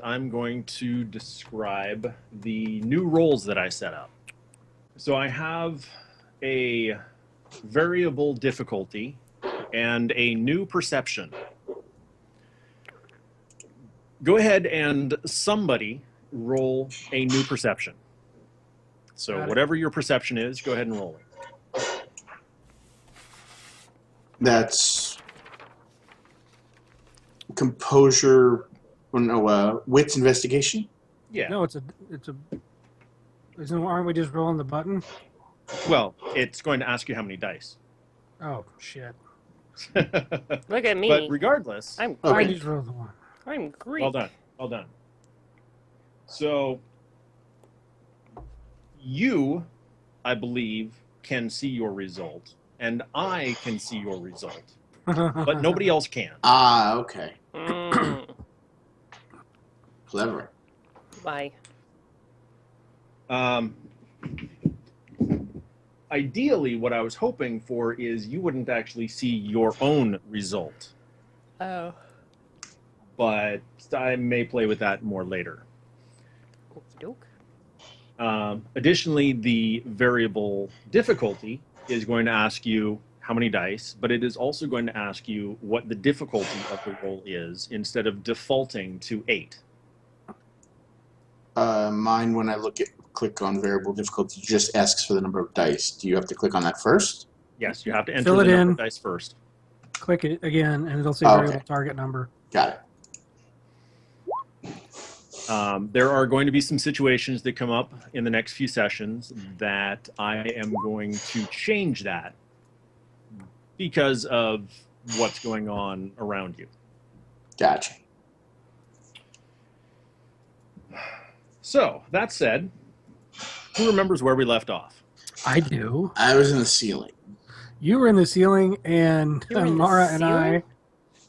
I'm going to describe the new roles that I set up. So I have a variable difficulty and a new perception. Go ahead and somebody roll a new perception. So whatever your perception is, go ahead and roll it. That's composure. No, wits investigation. Yeah. No, aren't we just rolling the button? Well, it's going to ask you how many dice. Oh shit! Look at me. But regardless, I just rolled the one. I'm Greek. Well done. So you, I believe, can see your result, and I can see your result, but nobody else can. Ah, okay. Clever. Bye. Ideally, what I was hoping for is you wouldn't actually see your own result. Oh. But I may play with that more later. Additionally, the variable difficulty is going to ask you how many dice, but it is also going to ask you what the difficulty of the roll is instead of defaulting to 8. Mine, when I click on variable difficulty, just asks for the number of dice. Do you have to click on that first? Yes, you have to enter the number of dice first. Click it again, and it'll say variable target number. Got it. There are going to be some situations that come up in the next few sessions that I am going to change that because of what's going on around you. Gotcha. So, that said, who remembers where we left off? I do. I was in the ceiling. You were in the ceiling, and Mara and I...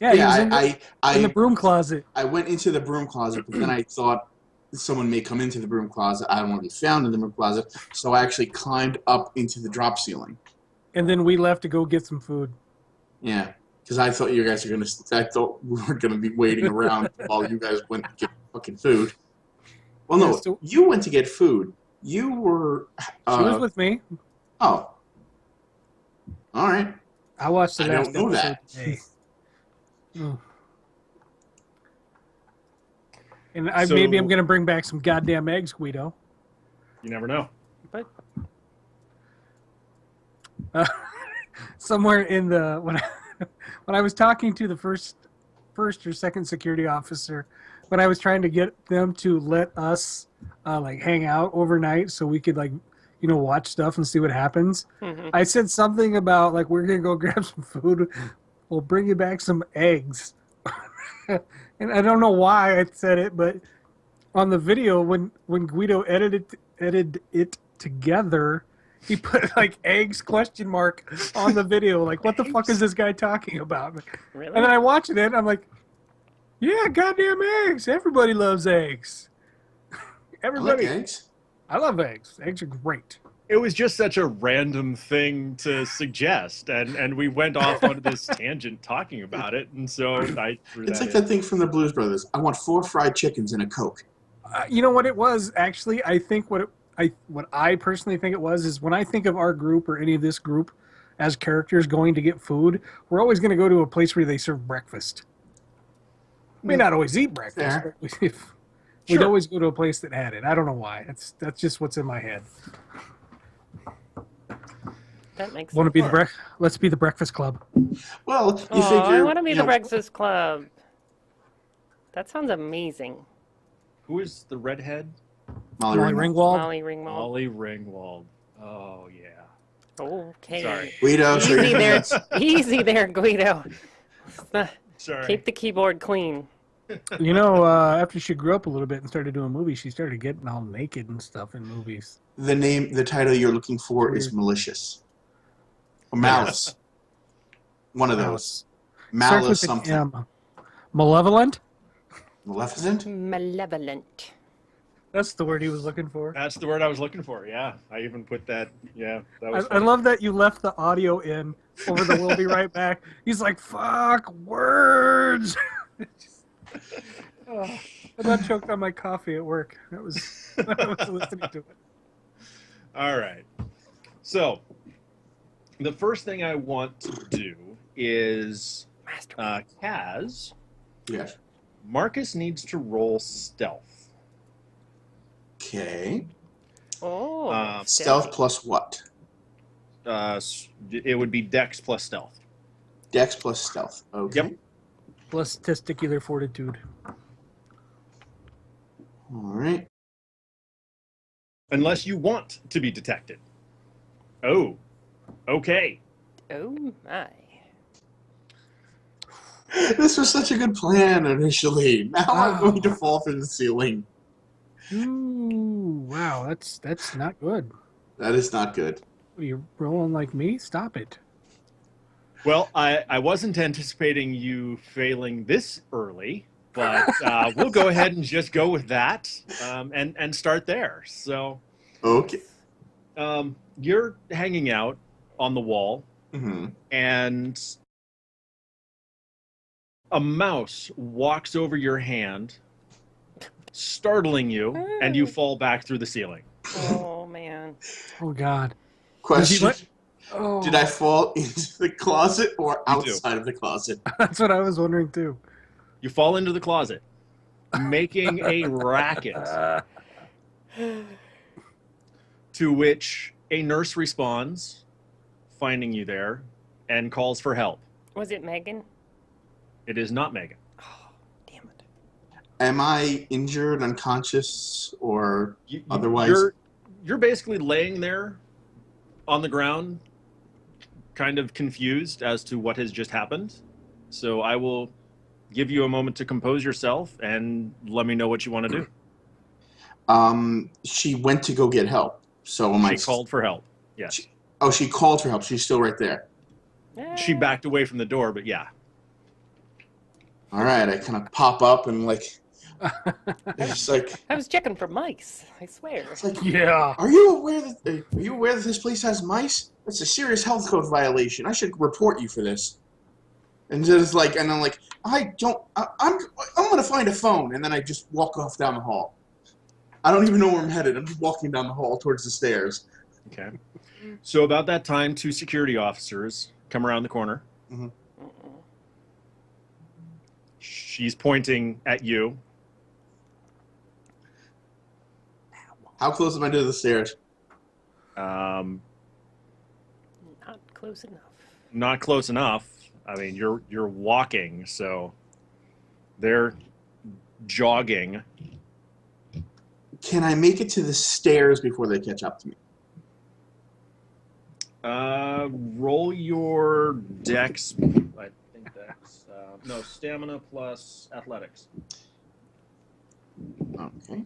Yeah, in the broom closet. I went into the broom closet, but then I thought someone may come into the broom closet. I don't want to be found in the broom closet, so I actually climbed up into the drop ceiling. And then we left to go get some food. Yeah, because I thought you guys were going to... I thought we were going to be waiting around while you guys went to get fucking food. Well, no, you went to get food. You were... she was with me. Oh. All right. I watched the last episode today. And maybe I'm going to bring back some goddamn eggs, Guido. You never know. But somewhere in the when I was talking to the first or second security officer, when I was trying to get them to let us hang out overnight so we could watch stuff and see what happens. Mm-hmm. I said something about we're going to go grab some food. We'll bring you back some eggs. And I don't know why I said it, but on the video, when Guido edited it together, he put eggs ? On the video. What the fuck is this guy talking about? Really? And then I watched it and I'm like, yeah, goddamn eggs. Everybody loves eggs. Everybody. I like eggs. I love eggs. Eggs are great. It was just such a random thing to suggest, and we went off on this tangent talking about it, and so I threw It's that like that thing from the Blues Brothers. I want 4 fried chickens and a Coke. You know what it was, actually? I think what I personally think it was is when I think of our group or any of this group as characters going to get food, we're always going to go to a place where they serve breakfast. We may not always eat breakfast, but we'd always go to a place that had it. I don't know why. That's just what's in my head. That makes Want to be let's be the breakfast club. Well, you figure... I want to be the know, breakfast club. That sounds amazing. Who is the redhead? Molly Ringwald. Molly Ringwald. Molly Ringwald. Oh, yeah. Okay. Sorry. Guido, Easy there, Guido. Sorry. Keep the keyboard clean. You know, after she grew up a little bit and started doing movies, she started getting all naked and stuff in movies. The title you're looking for is Malicious. Or Malice. One of those. Malice something. Malevolent? Maleficent? Malevolent. That's the word he was looking for. That's the word I was looking for, yeah. I even put that, yeah. That was I love that you left the audio in over the "we'll be right back." He's like, fuck, words! I about choked on my coffee at work. That was I was listening to it. All right. So, the first thing I want to do is, Kaz, Yes. Marcus needs to roll stealth. Okay. Oh, Stealth plus what? It would be Dex plus stealth. Dex plus stealth. Okay. Yep. Plus testicular fortitude. All right. Unless you want to be detected. Oh, okay. Oh my. This was such a good plan initially. Now I'm going to fall through the ceiling. Ooh, wow, that's not good. That is not good. Are you rolling like me? Stop it. Well, I wasn't anticipating you failing this early, but we'll go ahead and just go with that and start there. So, Okay. you're hanging out on the wall, and a mouse walks over your hand, startling you, and you fall back through the ceiling. Oh man. Oh God. Question. Oh. Did I fall into the closet or outside of the closet? That's what I was wondering too. You fall into the closet, making a racket, to which a nurse responds, finding you there, and calls for help. Was it Megan? It is not Megan. Oh, damn it. Am I injured, unconscious, or otherwise? You're basically laying there on the ground, kind of confused as to what has just happened. So I will give you a moment to compose yourself and let me know what you want to do. She went to go get help. So She called for help. Yes. She called for help. She's still right there. She backed away from the door, but yeah. All right, I kind of pop up and it's like. I was checking for mice. I swear. It's like, yeah. Are you aware that this place has mice? That's a serious health code violation. I should report you for this. And just and I'm like, I'm gonna find a phone, and then I just walk off down the hall. I don't even know where I'm headed. I'm just walking down the hall towards the stairs. Okay. So about that time, 2 security officers come around the corner. Mm-hmm. She's pointing at you. How close am I to the stairs? Not close enough. Not close enough. I mean, you're walking, so they're jogging. Can I make it to the stairs before they catch up to me? Roll your dex. I think dex. No, stamina plus athletics. Okay.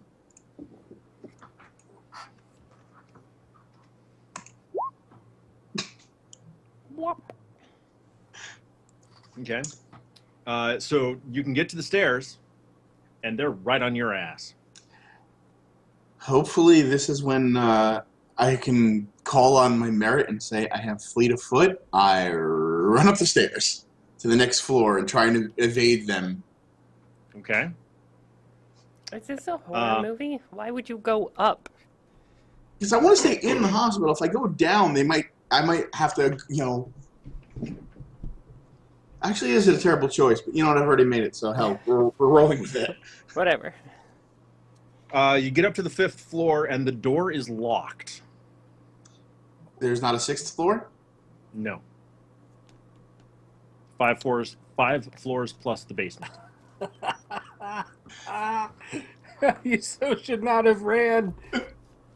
Okay. So you can get to the stairs, and they're right on your ass. Hopefully this is when I can call on my merit and say I have fleet of foot. I run up the stairs to the next floor and try to evade them. Okay. Is this a horror movie? Why would you go up? Because I want to stay in the hospital. If I go down, I might have to, Actually, this is a terrible choice, but you know what? I've already made it, so hell, we're rolling with it. Whatever. You get up to the 5th floor, and the door is locked. There's not a 6th floor? No. 5 floors plus the basement. You so should not have ran.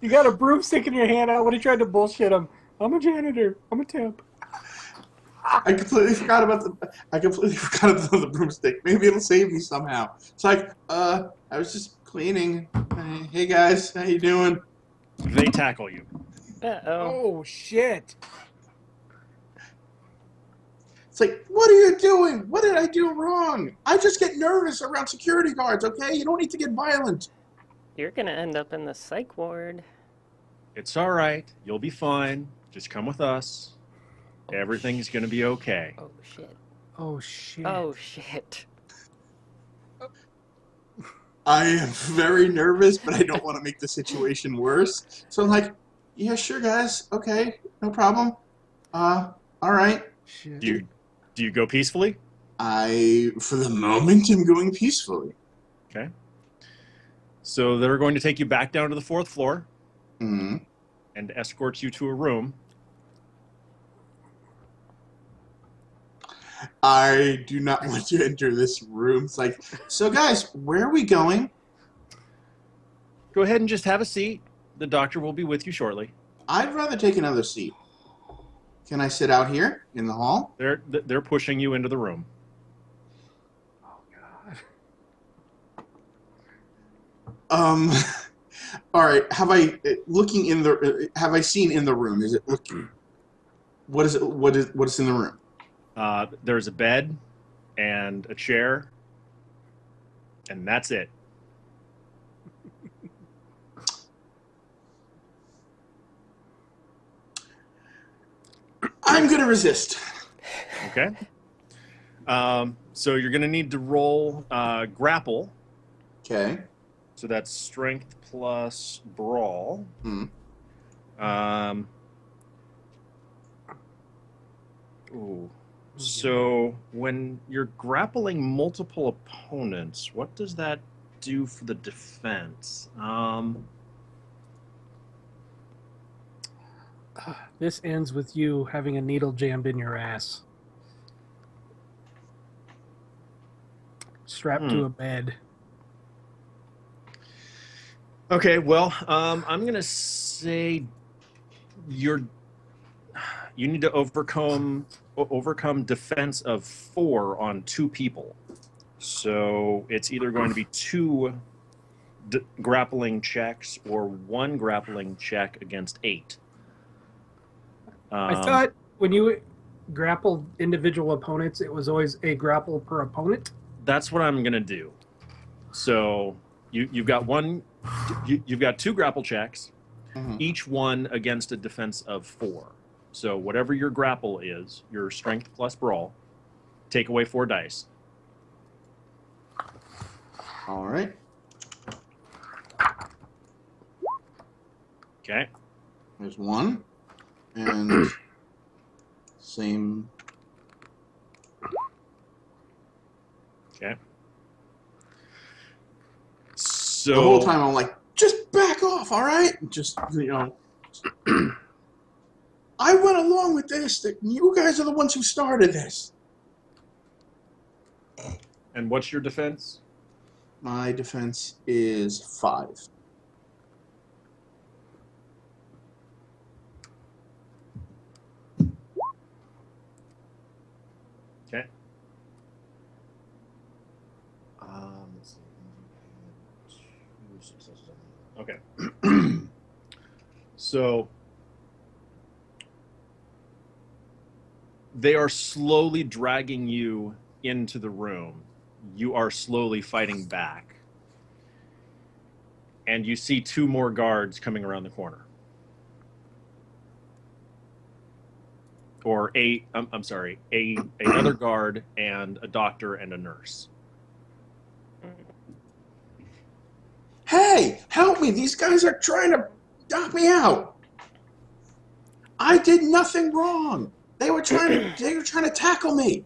You got a broomstick in your hand. I would have tried to bullshit him. I'm a janitor. I'm a temp. I completely forgot about the broomstick. Maybe it'll save me somehow. It's like, I was just cleaning. Hey guys, how you doing? They tackle you. Uh-oh. Oh shit. It's like, what are you doing? What did I do wrong? I just get nervous around security guards, okay? You don't need to get violent. You're gonna end up in the psych ward. It's all right. You'll be fine. Just come with us. Everything's going to be okay. Oh, shit. Oh shit. Oh, shit. I am very nervous, but I don't want to make the situation worse. So I'm like, yeah, sure, guys. Okay, no problem. All right. Shit. Do you go peacefully? For the moment, am going peacefully. Okay. So they're going to take you back down to the 4th floor Hmm. and escort you to a room. I do not want to enter this room. It's like, so guys, where are we going? Go ahead and just have a seat. The doctor will be with you shortly. I'd rather take another seat. Can I sit out here in the hall? They're pushing you into the room. Oh God. All right. Have I seen in the room? Is it looking? What is it? What is in the room? There's a bed and a chair, and that's it. I'm gonna resist. Okay. So you're going to need to roll grapple. Okay. So that's strength plus brawl. Hmm. Ooh. So when you're grappling multiple opponents, what does that do for the defense? This ends with you having a needle jammed in your ass, strapped to a bed. Okay, well, I'm gonna say you need to overcome defense of 4 on 2 people. So it's either going to be 2 grappling checks or 1 grappling check against 8. I thought when you grappled individual opponents, it was always a grapple per opponent. That's what I'm gonna do. So you've got 2 grapple checks, each one against a defense of 4. So whatever your grapple is, your strength plus brawl, take away 4 dice. All right. Okay. There's 1, and same. Okay. So The whole time I'm like, just back off, all right? Just I went along with this. That you guys are the ones who started this. And what's your defense? My defense is 5. Okay. Let's see. 2 successes. Okay. So they are slowly dragging you into the room. You are slowly fighting back. And you see 2 more guards coming around the corner. Or another guard and a doctor and a nurse. Hey, help me! These guys are trying to knock me out. I did nothing wrong. They were trying to tackle me.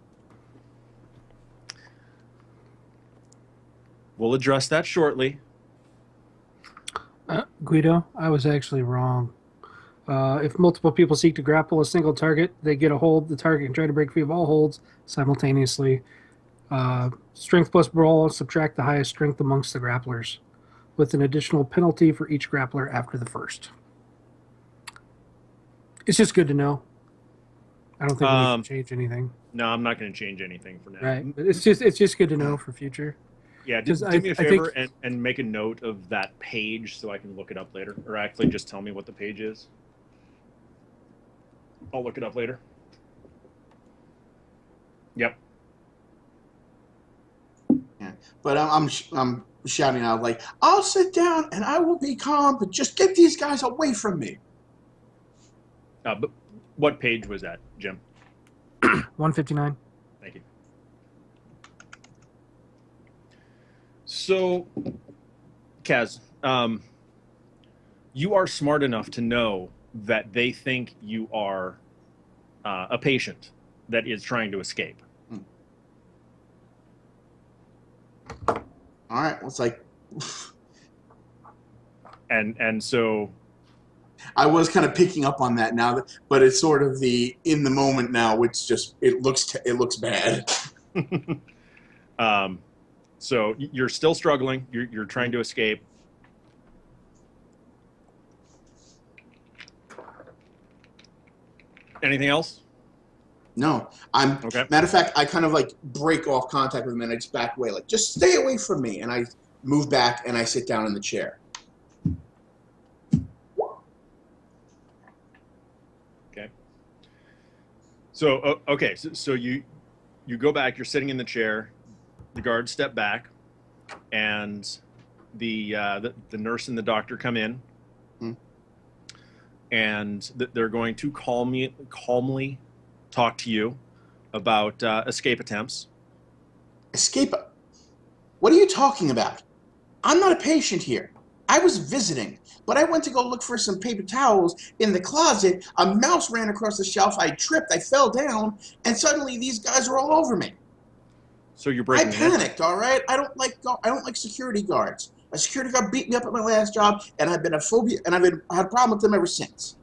We'll address that shortly. Guido, I was actually wrong. If multiple people seek to grapple a single target, they get a hold. The target can try to break free of all holds simultaneously. Strength plus brawl, subtract the highest strength amongst the grapplers, with an additional penalty for each grappler after the first. It's just good to know. I don't think we need to change anything. No, I'm not going to change anything for now. Right, but it's just good to know for future. Yeah, do me a favor and make a note of that page so I can look it up later. Or actually just tell me what the page is. I'll look it up later. Yep. Yeah, but I'm shouting out like, I'll sit down and I will be calm, but just get these guys away from me. But what page was that, Jim? 159. Thank you. So, Kaz, you are smart enough to know that they think you are a patient that is trying to escape. All right. Well, it's like, and so I was kind of picking up on that now, but it's sort of the in the moment now, which just it looks bad. So you're still struggling. You're trying to escape. Anything else? No, I'm. Okay. Matter of fact, I kind of like break off contact with him and I just back away, like just stay away from me. And I move back and I sit down in the chair. Okay. So okay, so you go back. You're sitting in the chair. The guards step back, and the nurse and the doctor come in, and they're going to calmly talk to you about escape attempts. Escape? What are you talking about? I'm not a patient here. I was visiting, but I went to go look for some paper towels in the closet. A mouse ran across the shelf. I tripped. I fell down, and suddenly these guys were all over me. So you're I breaking panicked. All right. I don't like security guards. A security guard beat me up at my last job, and I've been a phobia, and had a problem with them ever since.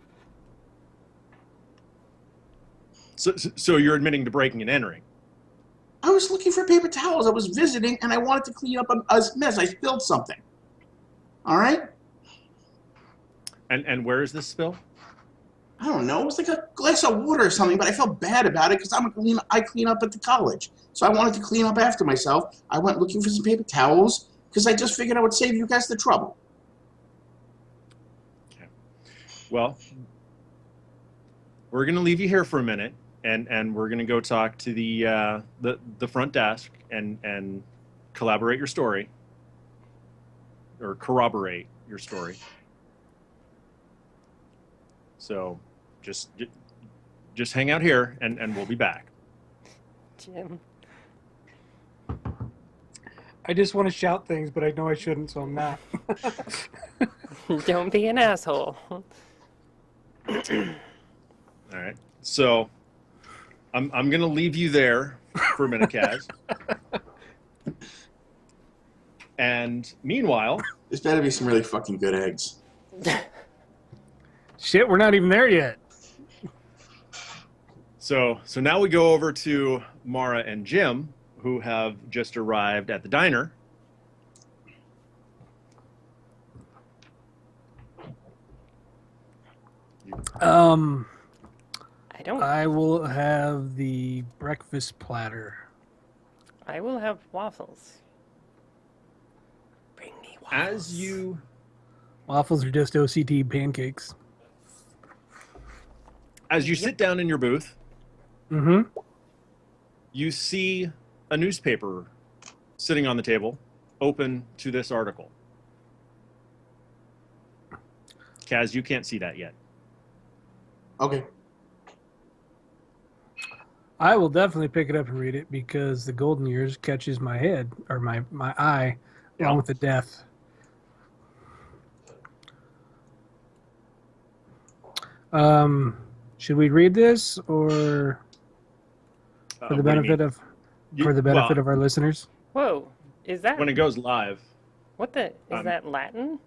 So you're admitting to breaking and entering. I was looking for paper towels. I was visiting, and I wanted to clean up a mess. I spilled something. All right? And where is this spill? I don't know. It was like a glass of water or something, but I felt bad about it because I clean up at the college. So I wanted to clean up after myself. I went looking for some paper towels because I just figured I would save you guys the trouble. Okay. Well, we're going to leave you here for a minute. And we're going to go talk to the front desk and collaborate your story, or corroborate your story. So just hang out here, and we'll be back. Jim. I just want to shout things, but I know I shouldn't, so I'm not. Don't be an asshole. All right. So I'm going to leave you there for a minute, Kaz. And meanwhile, There's better be some really fucking good eggs. Shit, we're not even there yet. so now we go over to Mara and Jim, who have just arrived at the diner. I will have the breakfast platter. I will have waffles. Bring me waffles. Waffles are just OCT pancakes. As you sit down in your booth, you see a newspaper sitting on the table, open to this article. Kaz, you can't see that yet. Okay. I will definitely pick it up and read it because the golden years catches my head or my eye along with the death. Should we read this or for the benefit of of our listeners? Whoa, is that when it goes live? What the is that Latin?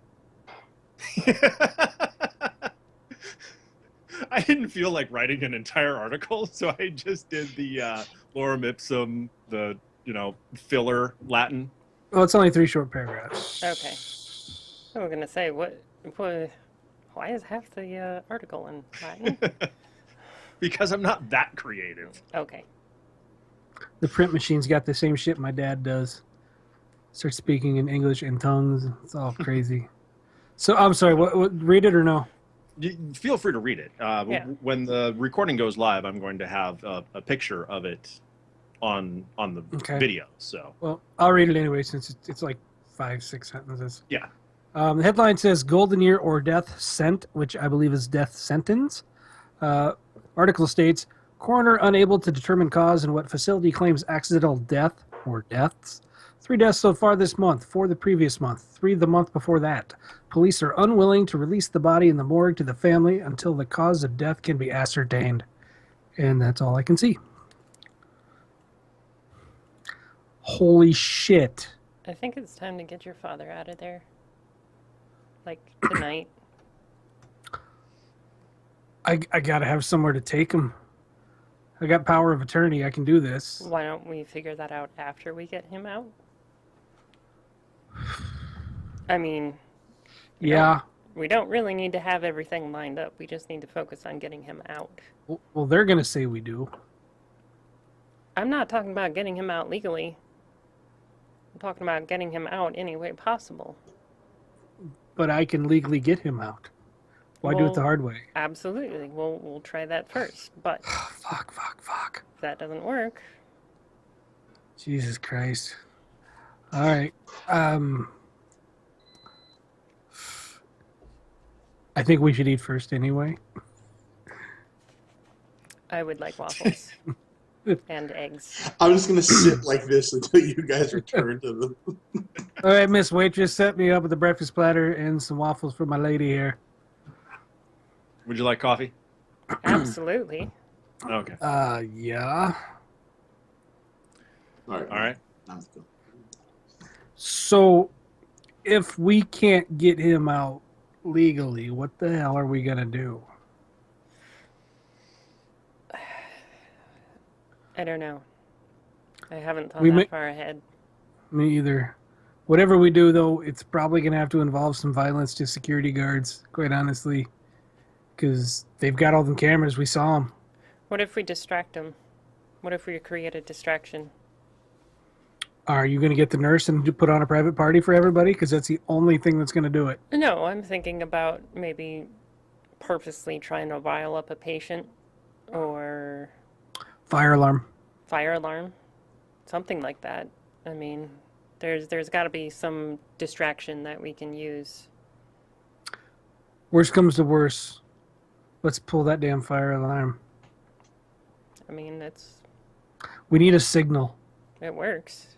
I didn't feel like writing an entire article, so I just did the lorem ipsum, the filler Latin. Well, it's only 3 short paragraphs. Okay. I was gonna say why is half the article in Latin? Because I'm not that creative. Okay. The print machine's got the same shit my dad does. Start speaking in English and tongues. It's all crazy. So I'm sorry. What read it or no? You feel free to read it. When the recording goes live, I'm going to have a picture of it on the video. So well, I'll read it anyway since it's like 5-6 sentences. Yeah. The headline says "Golden Year or Death Sent," which I believe is death sentence. Article states coroner unable to determine cause in what facility claims accidental death or deaths 3 deaths so far this month, 4 the previous month, 3 the month before that. Police are unwilling to release the body in the morgue to the family until the cause of death can be ascertained. And that's all I can see. Holy shit. I think it's time to get your father out of there. Like, tonight. I gotta have somewhere to take him. I got power of attorney. I can do this. Why don't we figure that out after we get him out? I mean, Yeah. we don't really need to have everything lined up. We just need to focus on getting him out. Well, they're gonna say we do. I'm not talking about getting him out legally. I'm talking about getting him out any way possible. But I can legally get him out. Why do it the Well, hard way? Absolutely. We'll try that first. But Fuck. if that doesn't work, Jesus Christ. All right. I think we should eat first anyway. I would like waffles and eggs. I'm just gonna sit like this until you guys return to the. All right, Miss Waitress, set me up with a breakfast platter and some waffles for my lady here. Would you like coffee? Absolutely. Okay. Yeah. All right. All right. I'm good. So, if we can't get him out legally, what the hell are we gonna do? I don't know. I haven't thought We that may- far ahead. Me either. Whatever we do, though, it's probably gonna have to involve some violence to security guards. Quite honestly, because they've got all them cameras. We saw them. What if we distract him? What if we create a distraction? Are you gonna get the nurse and put on a private party for everybody? Because that's the only thing that's gonna do it. No, I'm thinking about maybe purposely trying to rile up a patient or Fire alarm. fire alarm, something like that. I mean, there's got to be some distraction that we can use. Worst comes to worst, let's pull that damn fire alarm. I mean, We need a signal. it works.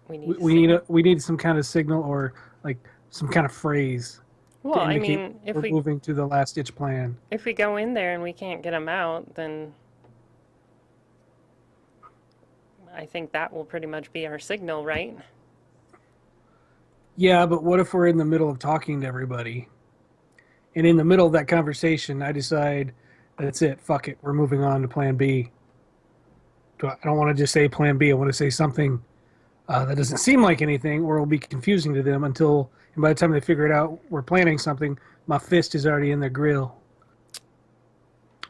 We need We need some kind of signal or like some kind of phrase Well, to I indicate mean, if we're we moving to the last ditch plan. if we go in there and we can't get him out, then I think that will pretty much be our signal, right? Yeah, but what if we're in the middle of talking to everybody, and in the middle of that conversation, I decide that's it. Fuck it. We're moving on to Plan B. I don't want to just say Plan B. I want to say something that doesn't seem like anything, or it'll be confusing to them until, and by the time they figure it out, we're planning something. My fist is already in their grill.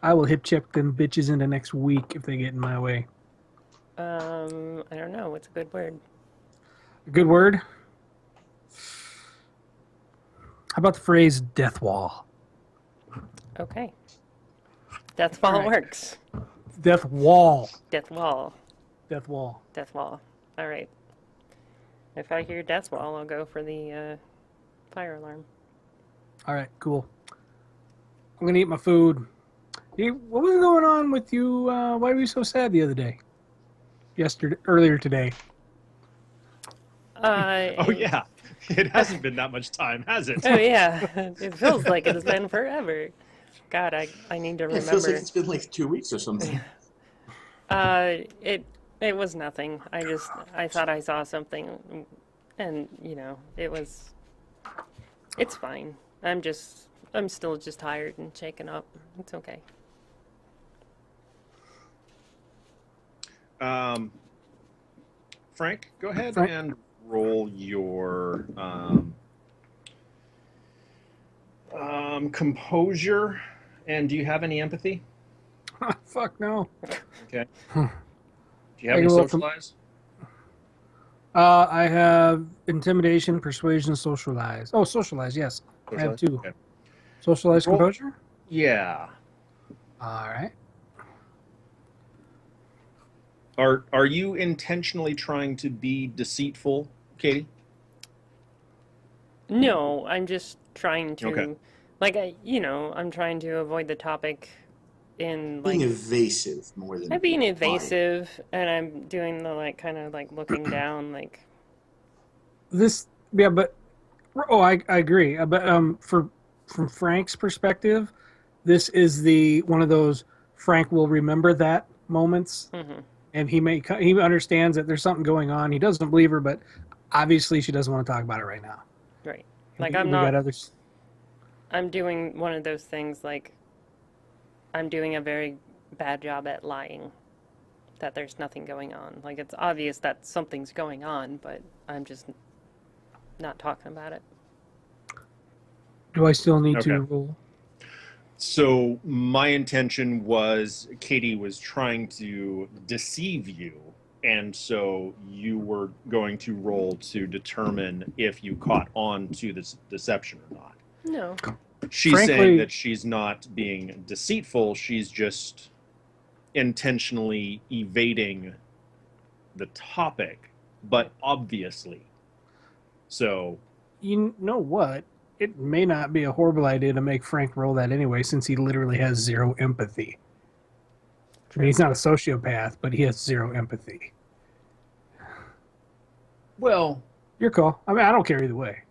I will hip check them bitches into next week if they get in my way. I don't know. What's a good word? A good word? How about the phrase death wall? Okay. Death wall Alright. works. Death wall. Death wall. Death wall. Death wall. All right. If I hear death wall, I'll go for the fire alarm. All right, cool. I'm gonna eat my food. Hey, what was going on with you? Why were you so sad the other day? Earlier today. Oh yeah. It hasn't been that much time, has it? Oh yeah, it feels like it's been forever. God, I need to It feels like remember. it's been like 2 weeks or something. It was nothing. I thought I saw something, and it's fine. I'm still just tired and shaken up. It's okay. Frank, go ahead Frank. and roll your composure. And do you have any empathy? Fuck no. Okay. Do you have I any can roll some- socialize? I have intimidation, persuasion, socialize. Oh, socialize. Yes, I have two. Okay. Socialize, Roll- composure. Yeah. All right. Are you intentionally trying to be deceitful, Katie? No, I'm just trying to, Okay. I'm trying to avoid the topic in Being like evasive more than I'm being lying. evasive, and I'm doing the like kind of like looking down, like This, yeah, but oh, I agree. But from Frank's perspective, this is the one of those Frank will remember that moments, hmm and he understands that there's something going on. He doesn't believe her, but obviously she doesn't want to talk about it right now. right. Like I'm We got not. others. I'm doing one of those things like I'm doing a very bad job at lying that there's nothing going on. Like it's obvious that something's going on, but I'm just not talking about it. Do I still need Okay. to roll? So my intention was Katie was trying to deceive you, and so you were going to roll to determine if you caught on to this deception or not. No. She's saying Frankly- that she's not being deceitful, she's just intentionally evading the topic, but obviously. So, You know what? It may not be a horrible idea to make Frank roll that anyway, since he literally has zero empathy. I mean, he's not a sociopath, but he has zero empathy. well, Your call. I mean, I don't care either way.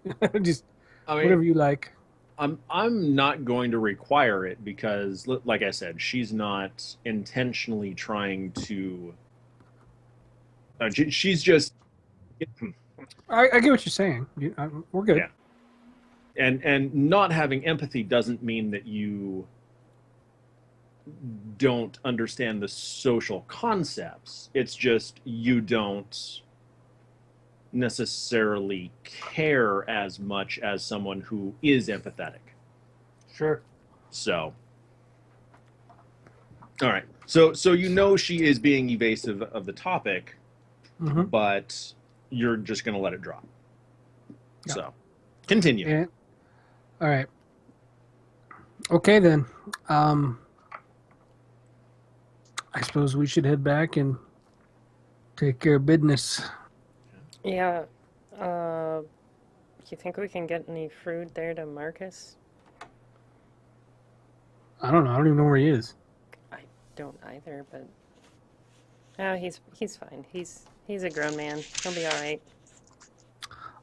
Just I mean, whatever you like. I'm not going to require it because, like I said, she's not intentionally trying to. She's just, I get what you're saying. We're good. Yeah. and not having empathy doesn't mean that you don't understand the social concepts. It's just you don't necessarily care as much as someone who is empathetic. Sure. So, all right. So you know she is being evasive of the topic, Mm-hmm. but you're just going to let it drop. Yeah. So, continue. Yeah. All right. Okay then. I suppose we should head back and take care of business. Yeah. You think we can get any food there to Marcus? I don't know. I don't even know where he is. I don't either, but oh, he's fine. He's a grown man. He'll be all right.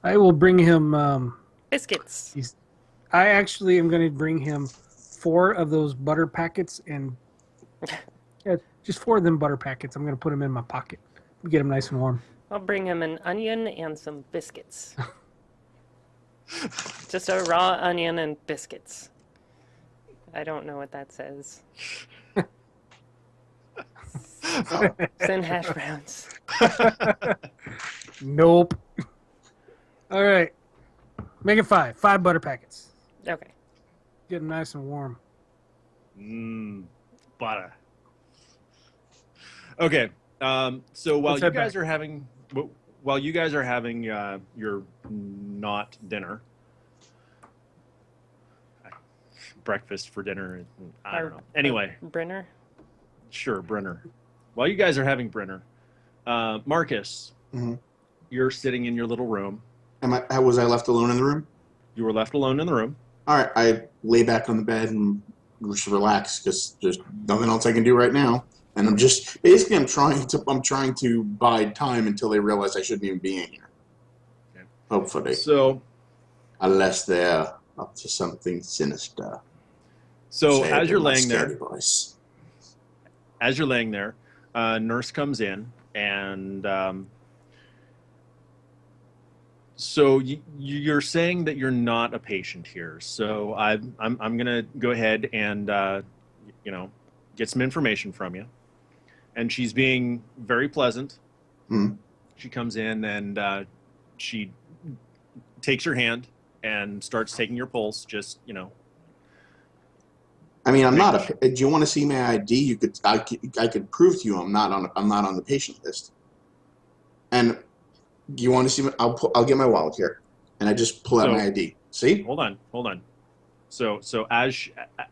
I will bring him. Biscuits. I actually am going to bring him 4 of those butter packets and yeah, just 4 of them butter packets. I'm going to put them in my pocket. Get him nice and warm. I'll bring him an onion and some biscuits. Just a raw onion and biscuits. I don't know what that says. Send hash browns. Nope. All right. Make it 5. 5 butter packets. Okay. Get them nice and warm. Butter. Okay. So while Let's you head guys back. are having your not dinner, breakfast for dinner, I don't know. Anyway, Brenner? sure, Brenner. While you guys are having Brenner, Marcus, Mhm. you're sitting in your little room. Was I left alone in the room? You were left alone in the room. All right, I lay back on the bed and just relax because there's nothing else I can do right now. And I'm just basically I'm trying to bide time until they realize I shouldn't even be in here. Okay. Hopefully, So unless they're up to something sinister. So Say it as you're in my laying there, scary voice. nurse comes in, and so you're saying that you're not a patient here. So I'm gonna go ahead and get some information from you. And she's being very pleasant. Hmm. She comes in and she takes your hand and starts taking your pulse. Just I mean, I'm not a. Do you want to see my ID? I could prove to you I'm not on the patient list. And do you want to see? I'll get my wallet here, and I just pull out my ID. See? Hold on. So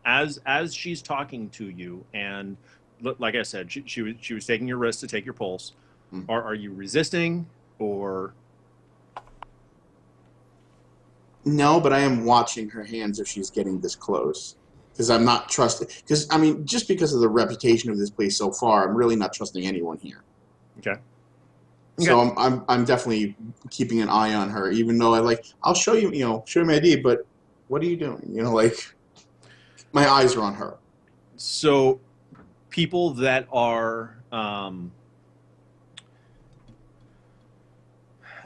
as she's talking to you, and like I said, she was taking your wrist to take your pulse. Mm. Are you resisting or? No, but I am watching her hands if she's getting this close. because I'm not trusting. Because I mean, just because of the reputation of this place so far, I'm really not trusting anyone here. Okay. So I'm definitely keeping an eye on her, even though I'll show you show you my ID, but what are you doing? My eyes are on her. So people that are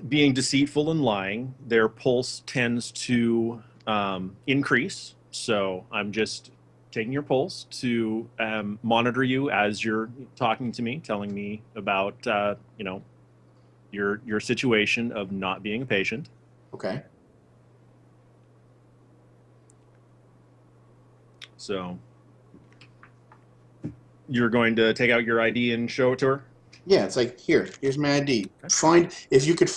being deceitful and lying, their pulse tends to increase. So I'm just taking your pulse to monitor you as you're talking to me, telling me about your situation of not being a patient. Okay. So you're going to take out your ID and show it to her? Yeah, it's like here's my ID. Find if you could.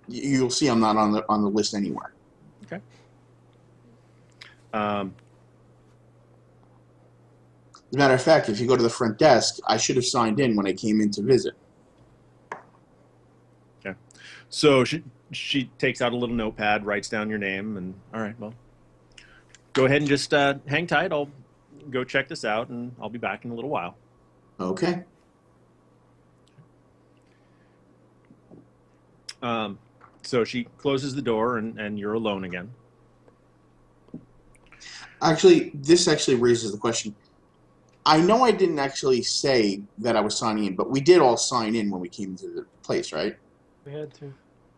You'll see I'm not on the list anywhere. Okay. As a matter of fact, if you go to the front desk, I should have signed in when I came in to visit. Okay. So she takes out a little notepad, writes down your name, and all right, well, go ahead and just hang tight. I'll go check this out, and I'll be back in a little while. Okay. So she closes the door, and you're alone again. Actually, this actually raises the question. I know I didn't actually say that I was signing in, but we did all sign in when we came to the place, right? We had to.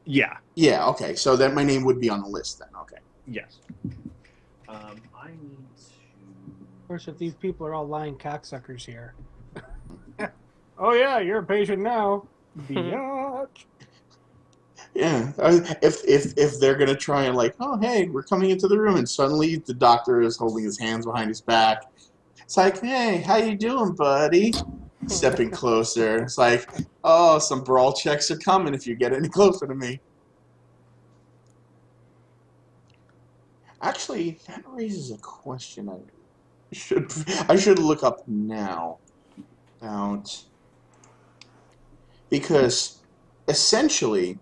Yeah. Yeah, okay. So that my name would be on the list then, okay. Yes. I need to... Of course, if these people are all lying cocksuckers here. Oh yeah, you're a patient now. Biatch. Yeah, if they're gonna try and oh hey, we're coming into the room, and suddenly the doctor is holding his hands behind his back. It's like, hey, how you doing, buddy? Stepping closer. It's like, oh, some brawl checks are coming if you get any closer to me. Actually, that raises a question I should look up now about, because essentially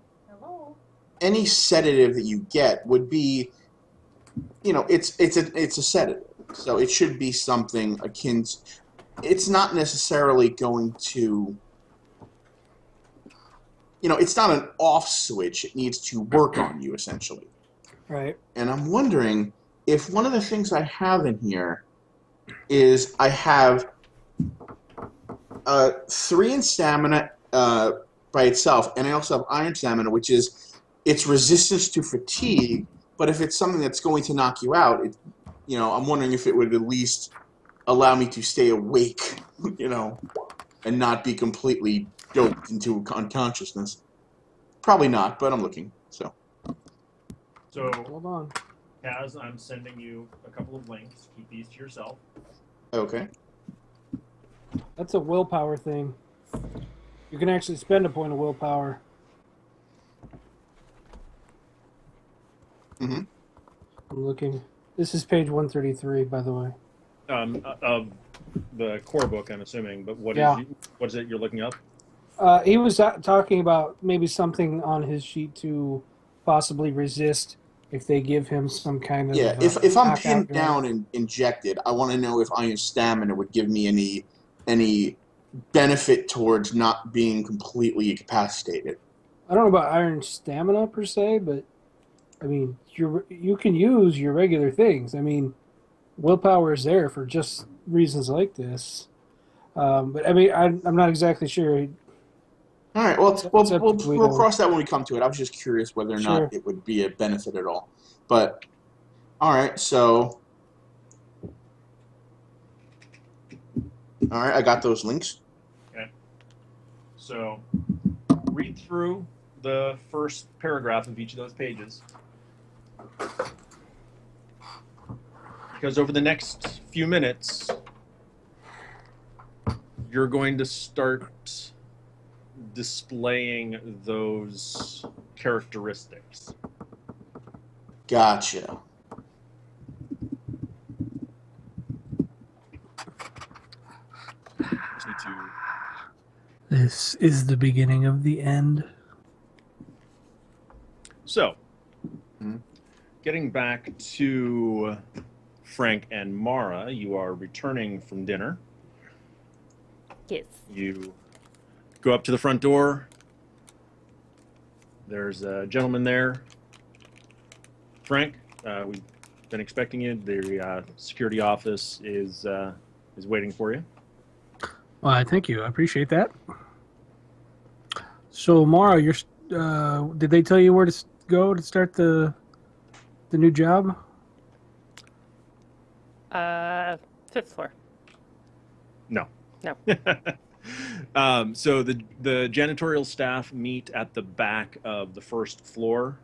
any sedative that you get would be, it's a sedative, so it should be something akin to, it's not necessarily going to, it's not an off switch. It needs to work on you, essentially. Right. And I'm wondering if one of the things I have in here is I have 3 in stamina by itself, and I also have iron stamina, which is its resistance to fatigue. But if it's something that's going to knock you out, I'm wondering if it would at least allow me to stay awake, and not be completely doped into unconsciousness. Probably not, but I'm looking. So Hold on. Kaz, I'm sending you a couple of links. Keep these to yourself. Okay. That's a willpower thing. You can actually spend a point of willpower. Mm-hmm. I'm looking. This is page 133, by the way. Of the core book, I'm assuming. But what is it you're looking up? He was talking about maybe something on his sheet to possibly resist if they give him some kind of if I'm knockout pinned drug. down and injected, I want to know if iron stamina would give me any benefit towards not being completely incapacitated. I don't know about iron stamina per se, but I mean, you can use your regular things. I mean, willpower is there for just reasons like this. But I mean, I'm not exactly sure. All right, well, It's up to we'll Guido. cross that when we come to it. I was just curious whether or Sure. not it would be a benefit at all. But, all right, so... All right, I got those links. Okay. So read through the first paragraph of each of those pages. Because over the next few minutes, you're going to start displaying those characteristics. Gotcha. Just need to... This is the beginning of the end. So, getting back to Frank and Mara, you are returning from dinner. Yes. You go up to the front door. There's a gentleman there. Frank, we've been expecting you. The security office is waiting for you. Well, thank you. I appreciate that. So, Mara, did they tell you where to go to start the new job? 5th floor. No. No. So the janitorial staff meet at the back of the first floor.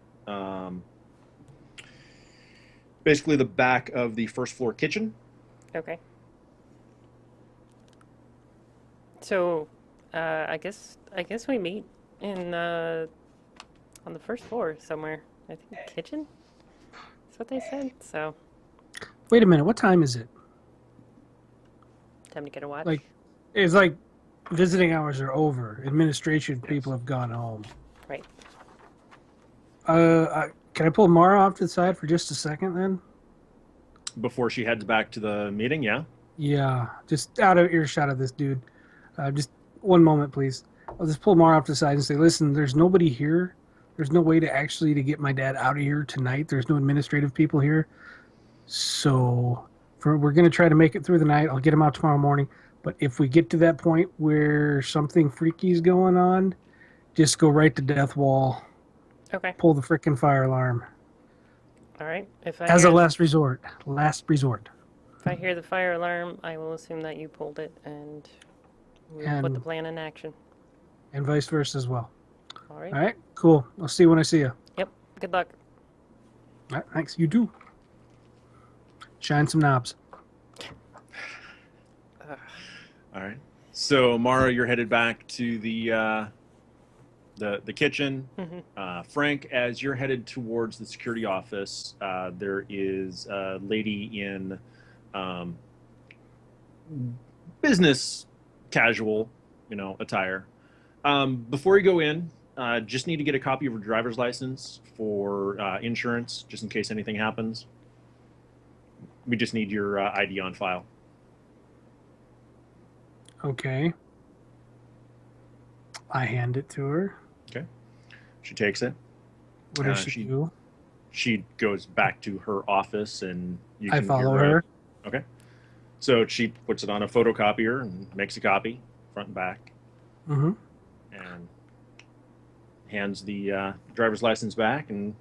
Basically the back of the first floor kitchen. Okay. So, I guess we meet in on the first floor somewhere. I think kitchen. That's what they said. So, Wait a minute. What time is it? time to get a watch. Like, it's like visiting hours are over. Administration people have gone home. Right. Can I pull Mara off to the side for just a second then? Before she heads back to the meeting, yeah? Yeah, just out of earshot of this dude. Just one moment, please. I'll just pull Mara off to the side and say, listen, there's nobody here. There's no way to get my dad out of here tonight. There's no administrative people here. So we're going to try to make it through the night. I'll get him out tomorrow morning. But if we get to that point where something freaky is going on, just go right to death wall. Okay. Pull the frickin' fire alarm. All right. As a last resort. Last resort. If I hear the fire alarm, I will assume that you pulled it, and we'll put the plan in action. And vice versa as well. All right. All right, cool. I'll see you when I see you. Yep. Good luck. All right, thanks. You too. Shine some knobs. All right. So Mara, you're headed back to the kitchen. Mm-hmm. Frank, as you're headed towards the security office, there is a lady in business casual, attire. Before you go in, just need to get a copy of your driver's license for insurance, just in case anything happens. We just need your ID on file. Okay. I hand it to her. Okay. She takes it. What does she do? She goes back to her office, and you can I follow hear her. Okay. So she puts it on a photocopier and makes a copy, front and back, Mm-hmm. and hands the driver's license back, and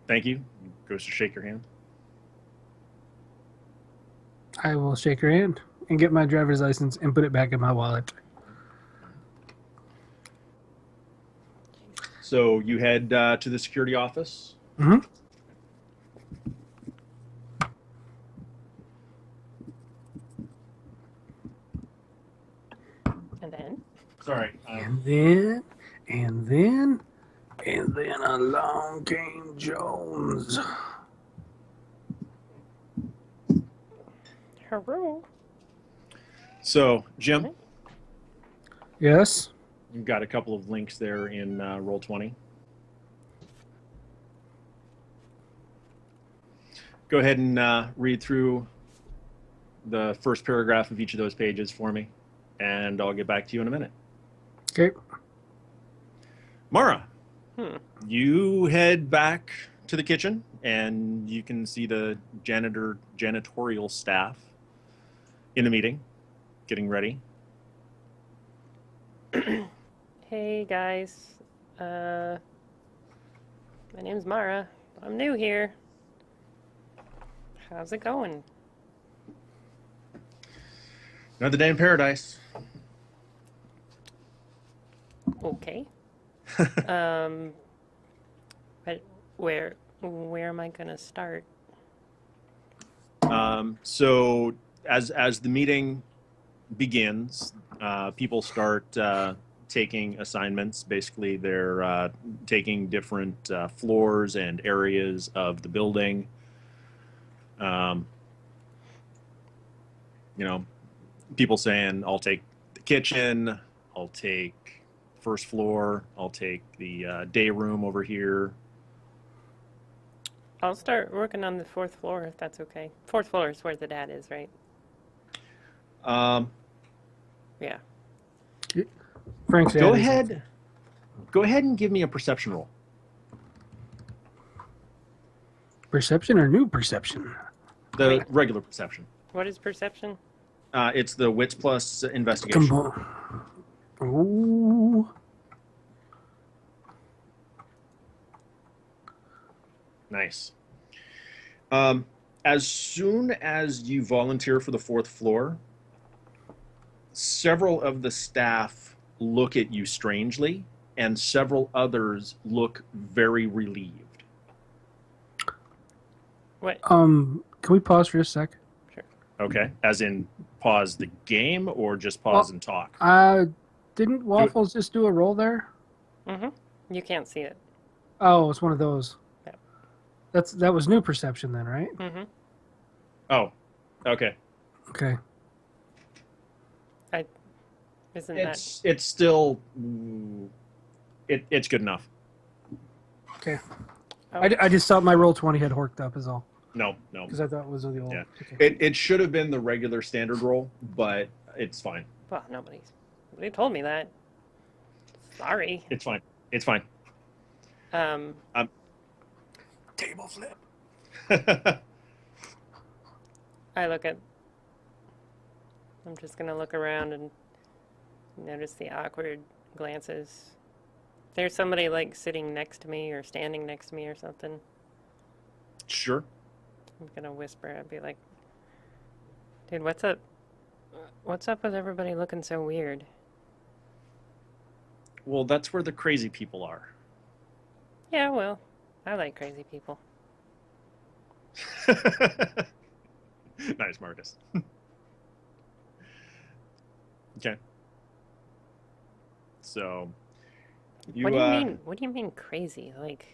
thank you. Goes to shake your hand. I will shake her hand and get my driver's license and put it back in my wallet. So you head to the security office. Mm-hmm. And then? Sorry. And then along came Jones. Hello. So, Jim, Yes? you've got a couple of links there in Roll20. Go ahead and read through the first paragraph of each of those pages for me, and I'll get back to you in a minute. Okay. Mara, you head back to the kitchen, and you can see the janitorial staff in the meeting, getting ready. Hey guys, my name's Mara. I'm new here. How's it going? Another day in paradise. Okay. But where am I gonna start? So as the meeting begins, people start taking assignments. Basically, they're taking different floors and areas of the building. People saying, I'll take the kitchen, I'll take first floor, I'll take the day room over here. I'll start working on the fourth floor if that's okay. Fourth floor is where the dad is, right? Um, Yeah. Frank's go dad is- ahead. Go ahead and give me a perception roll. Perception or new perception? The Wait. regular perception. What is perception? It's the wits plus investigation. Ooh. Nice. As soon as you volunteer for the fourth floor, several of the staff look at you strangely, and several others look very relieved. What? Can we pause for a sec? Okay, as in pause the game or just pause and talk? Didn't Waffles just do a roll there? Mm-hmm. You can't see it. Oh, it's one of those. Yep. That was new perception then, right? Mm-hmm. Oh, okay. Okay. Isn't It's still it's good enough. Okay. that? I just thought my roll 20 had horked up is all. No. Because I thought it was the old. Yeah. Okay. It should have been the regular standard roll, but it's fine. Well, nobody told me that. Sorry. It's fine. It's fine. Table flip. I'm just gonna look around and notice the awkward glances. There's somebody like sitting next to me or standing next to me or something. Sure. I'm gonna whisper. I'd be like, dude, what's up? What's up with everybody looking so weird? Well, that's where the crazy people are. Yeah, well, I like crazy people. Nice, Marcus. Okay. So, What do you mean? What do you mean crazy? Like,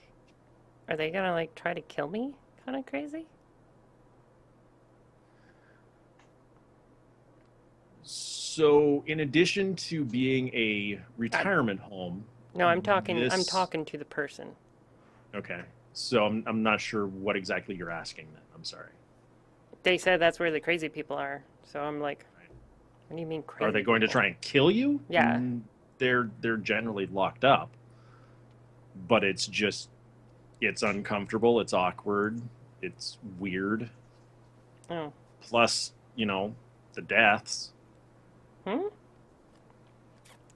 are they gonna like try to kill me? Kind of crazy? So, in addition to being a retirement home, No, I'm talking. I'm this- talking to the person. Okay. So I'm not sure what exactly you're asking then. I'm sorry. They said that's where the crazy people are. So I'm like, what do you mean crazy? Are they going to people? try and kill you? Yeah. They're generally locked up. But it's uncomfortable, it's awkward, it's weird. Oh. Plus, the deaths.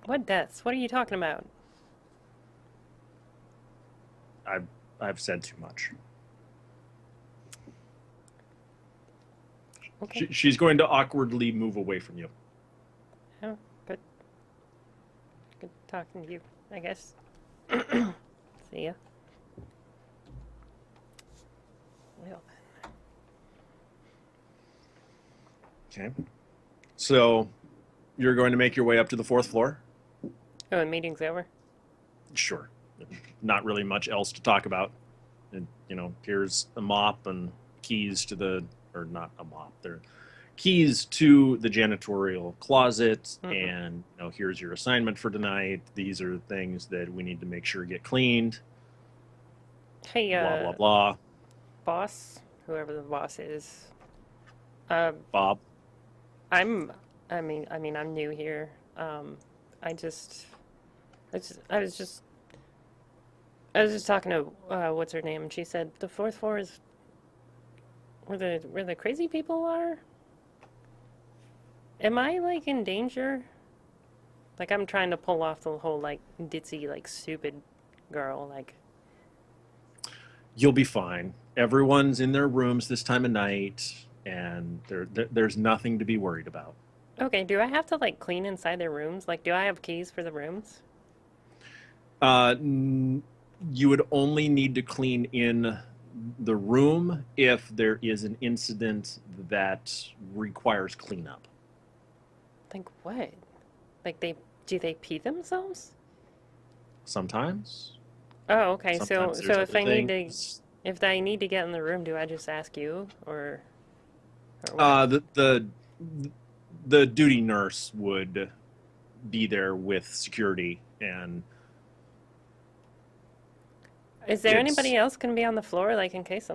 What deaths? What are you talking about? I've said too much. Okay. She's going to awkwardly move away from you. Oh, good. Good talking to you, I guess. See ya. Well then. Okay. So you're going to make your way up to the fourth floor? Oh, the meeting's over? Sure. Not really much else to talk about. And, here's a mop and keys to or not a mop, they're keys to the janitorial closet. And, here's your assignment for tonight. These are the things that we need to make sure get cleaned. Hey, Blah, blah, blah. boss, whoever the boss is. Bob. I'm new here. I was just talking to what's her name, and she said the fourth floor is where the crazy people are. Am I like in danger? Like I'm trying to pull off the whole like ditzy like stupid girl like. You'll be fine. Everyone's in their rooms this time of night, and there's nothing to be worried about. Okay, do I have to like clean inside their rooms? Like, do I have keys for the rooms? You would only need to clean in the room if there is an incident that requires cleanup. Like what? Like do they pee themselves? Sometimes. Oh, okay. Sometimes So there's if other I need to things. if I need to get in the room, do I just ask you or what? The duty nurse would be there with security, and Is there It's anybody else going to be on the floor, like in case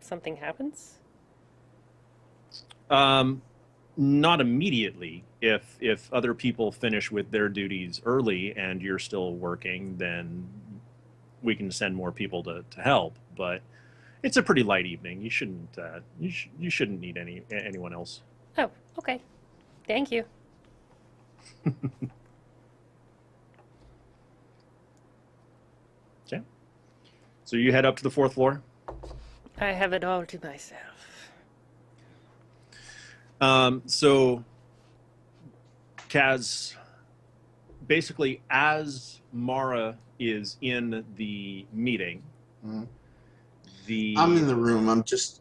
something happens? not immediately. If other people finish with their duties early and you're still working, then we can send more people to help. But it's a pretty light evening. You shouldn't you shouldn't need anyone else. Oh, okay. Thank you. Okay. So you head up to the fourth floor. I have it all to myself. So Kaz, basically, as Mara is in the meeting, Mhm. the I'm in the room.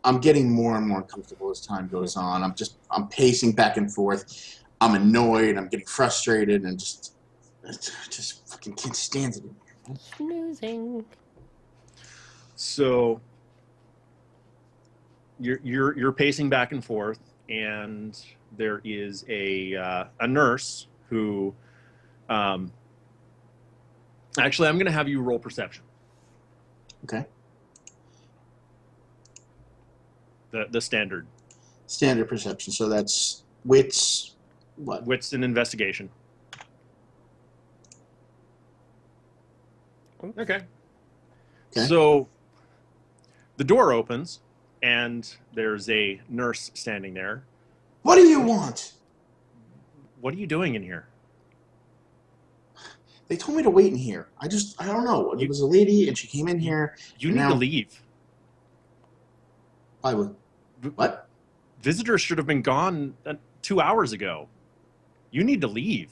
I'm getting more and more comfortable as time goes on. I'm pacing back and forth. I'm annoyed. I'm getting frustrated, and just fucking can't stand it. Snoozing. so you're pacing back and forth, and there is a nurse who, actually, I'm going to have you roll perception. Okay. The standard Standard perception. So that's wits. What? wits and investigation. Oops. Okay. Okay. So the door opens, and there's a nurse standing there. What do you want? What are you doing in here? They told me to wait in here. I don't know. It was a lady, and she came in here. You and need now, to leave. I would. What? Visitors should have been gone 2 hours ago. You need to leave.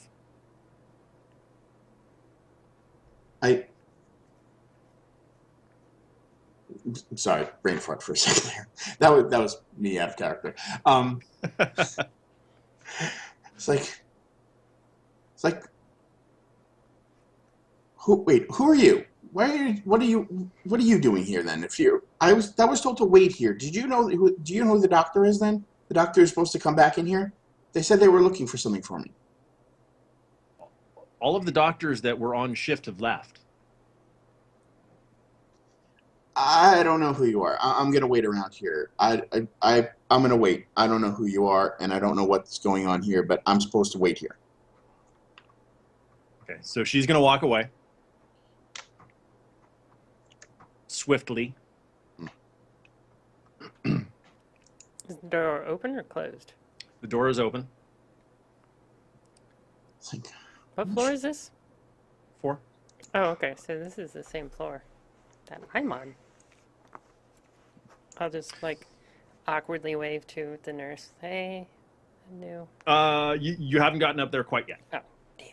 I'm sorry, brain fart for a second there. That was me out of character. It's like who are you? What are you doing here then? I was told to wait here. Do you know who the doctor is then? The doctor is supposed to come back in here? They said they were looking for something for me. All of the doctors that were on shift have left. I don't know who you are. I'm gonna wait around here. I'm gonna wait. I don't know who you are, and I don't know what's going on here, but I'm supposed to wait here. Okay, so she's going to walk away. Swiftly. Is the door open or closed? The door is open. It's like, What floor is this? 4. Oh, okay. So this is the same floor that I'm on. I'll just like awkwardly wave to the nurse. Hey, I'm new. You haven't gotten up there quite yet. Oh, damn.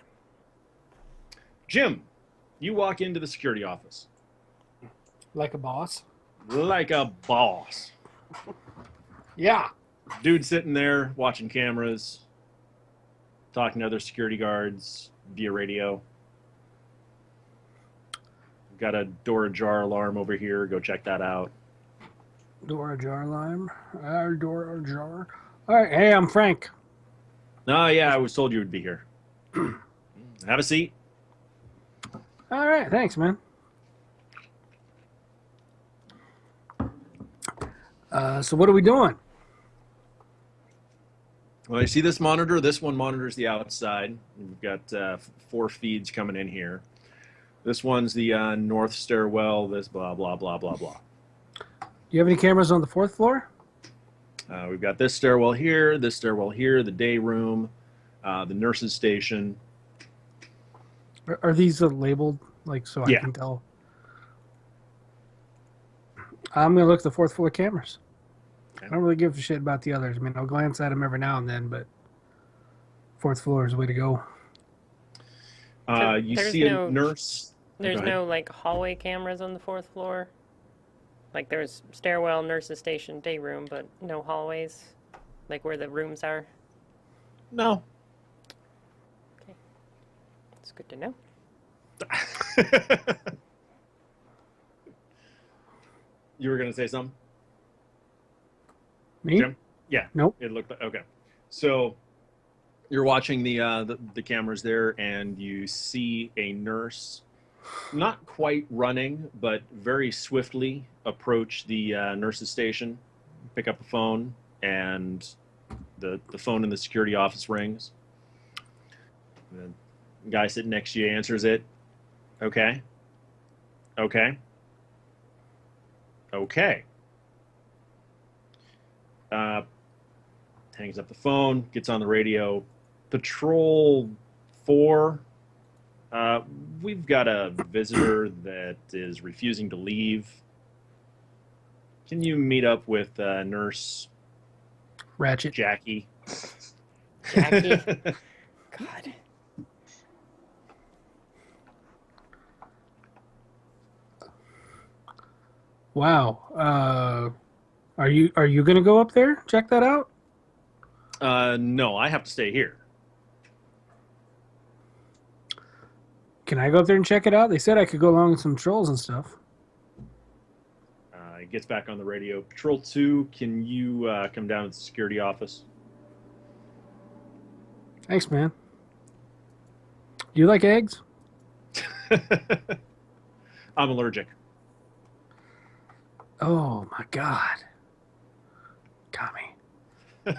Jim, you walk into the security office. Like a boss. Like a boss. Yeah. Dude sitting there watching cameras, talking to other security guards via radio. Got a door ajar alarm over here. Go check that out. Door ajar alarm. Door ajar. All right. Hey, I'm Frank. Oh, yeah, I was told you would be here. Have a seat. All right. Thanks, man. So what are we doing? Well, you see this monitor? This one monitors the outside. We've got 4 feeds coming in here. This one's the north stairwell. This blah, blah, blah, blah, blah. Do you have any cameras on the 4th floor? We've got this stairwell here, the day room, the nurse's station. Are these labeled, like, so Yeah. I can tell? I'm going to look at the 4th floor cameras. Okay. I don't really give a shit about the others. I mean, I'll glance at them every now and then, but 4th floor is the way to go. You There's see a no- nurse. There's Go ahead. no like hallway cameras on the 4th floor. Like there's stairwell, nurse's station, day room, but no hallways, like where the rooms are. No. It's good to know. You were going to say something? Me? Jim? Yeah. Nope. It looked like, okay. So you're watching the cameras there, and you see a nurse not quite running, but very swiftly approach the nurse's station, pick up the phone, and the phone in the security office rings. The guy sitting next to you answers it. Okay. Okay. Okay. Uh, Hangs up the phone, gets on the radio. Patrol 4, we've got a visitor that is refusing to leave. Can you meet up with Nurse Ratchet. Jackie? Jackie. God. Wow. Are you gonna go up there? Check that out? No, I have to stay here. Can I go up there and check it out? They said I could go along with some trolls and stuff. He gets back on the radio. Patrol 2, can you come down to the security office? Thanks, man. Do you like eggs? I'm allergic. Oh my god. Got me.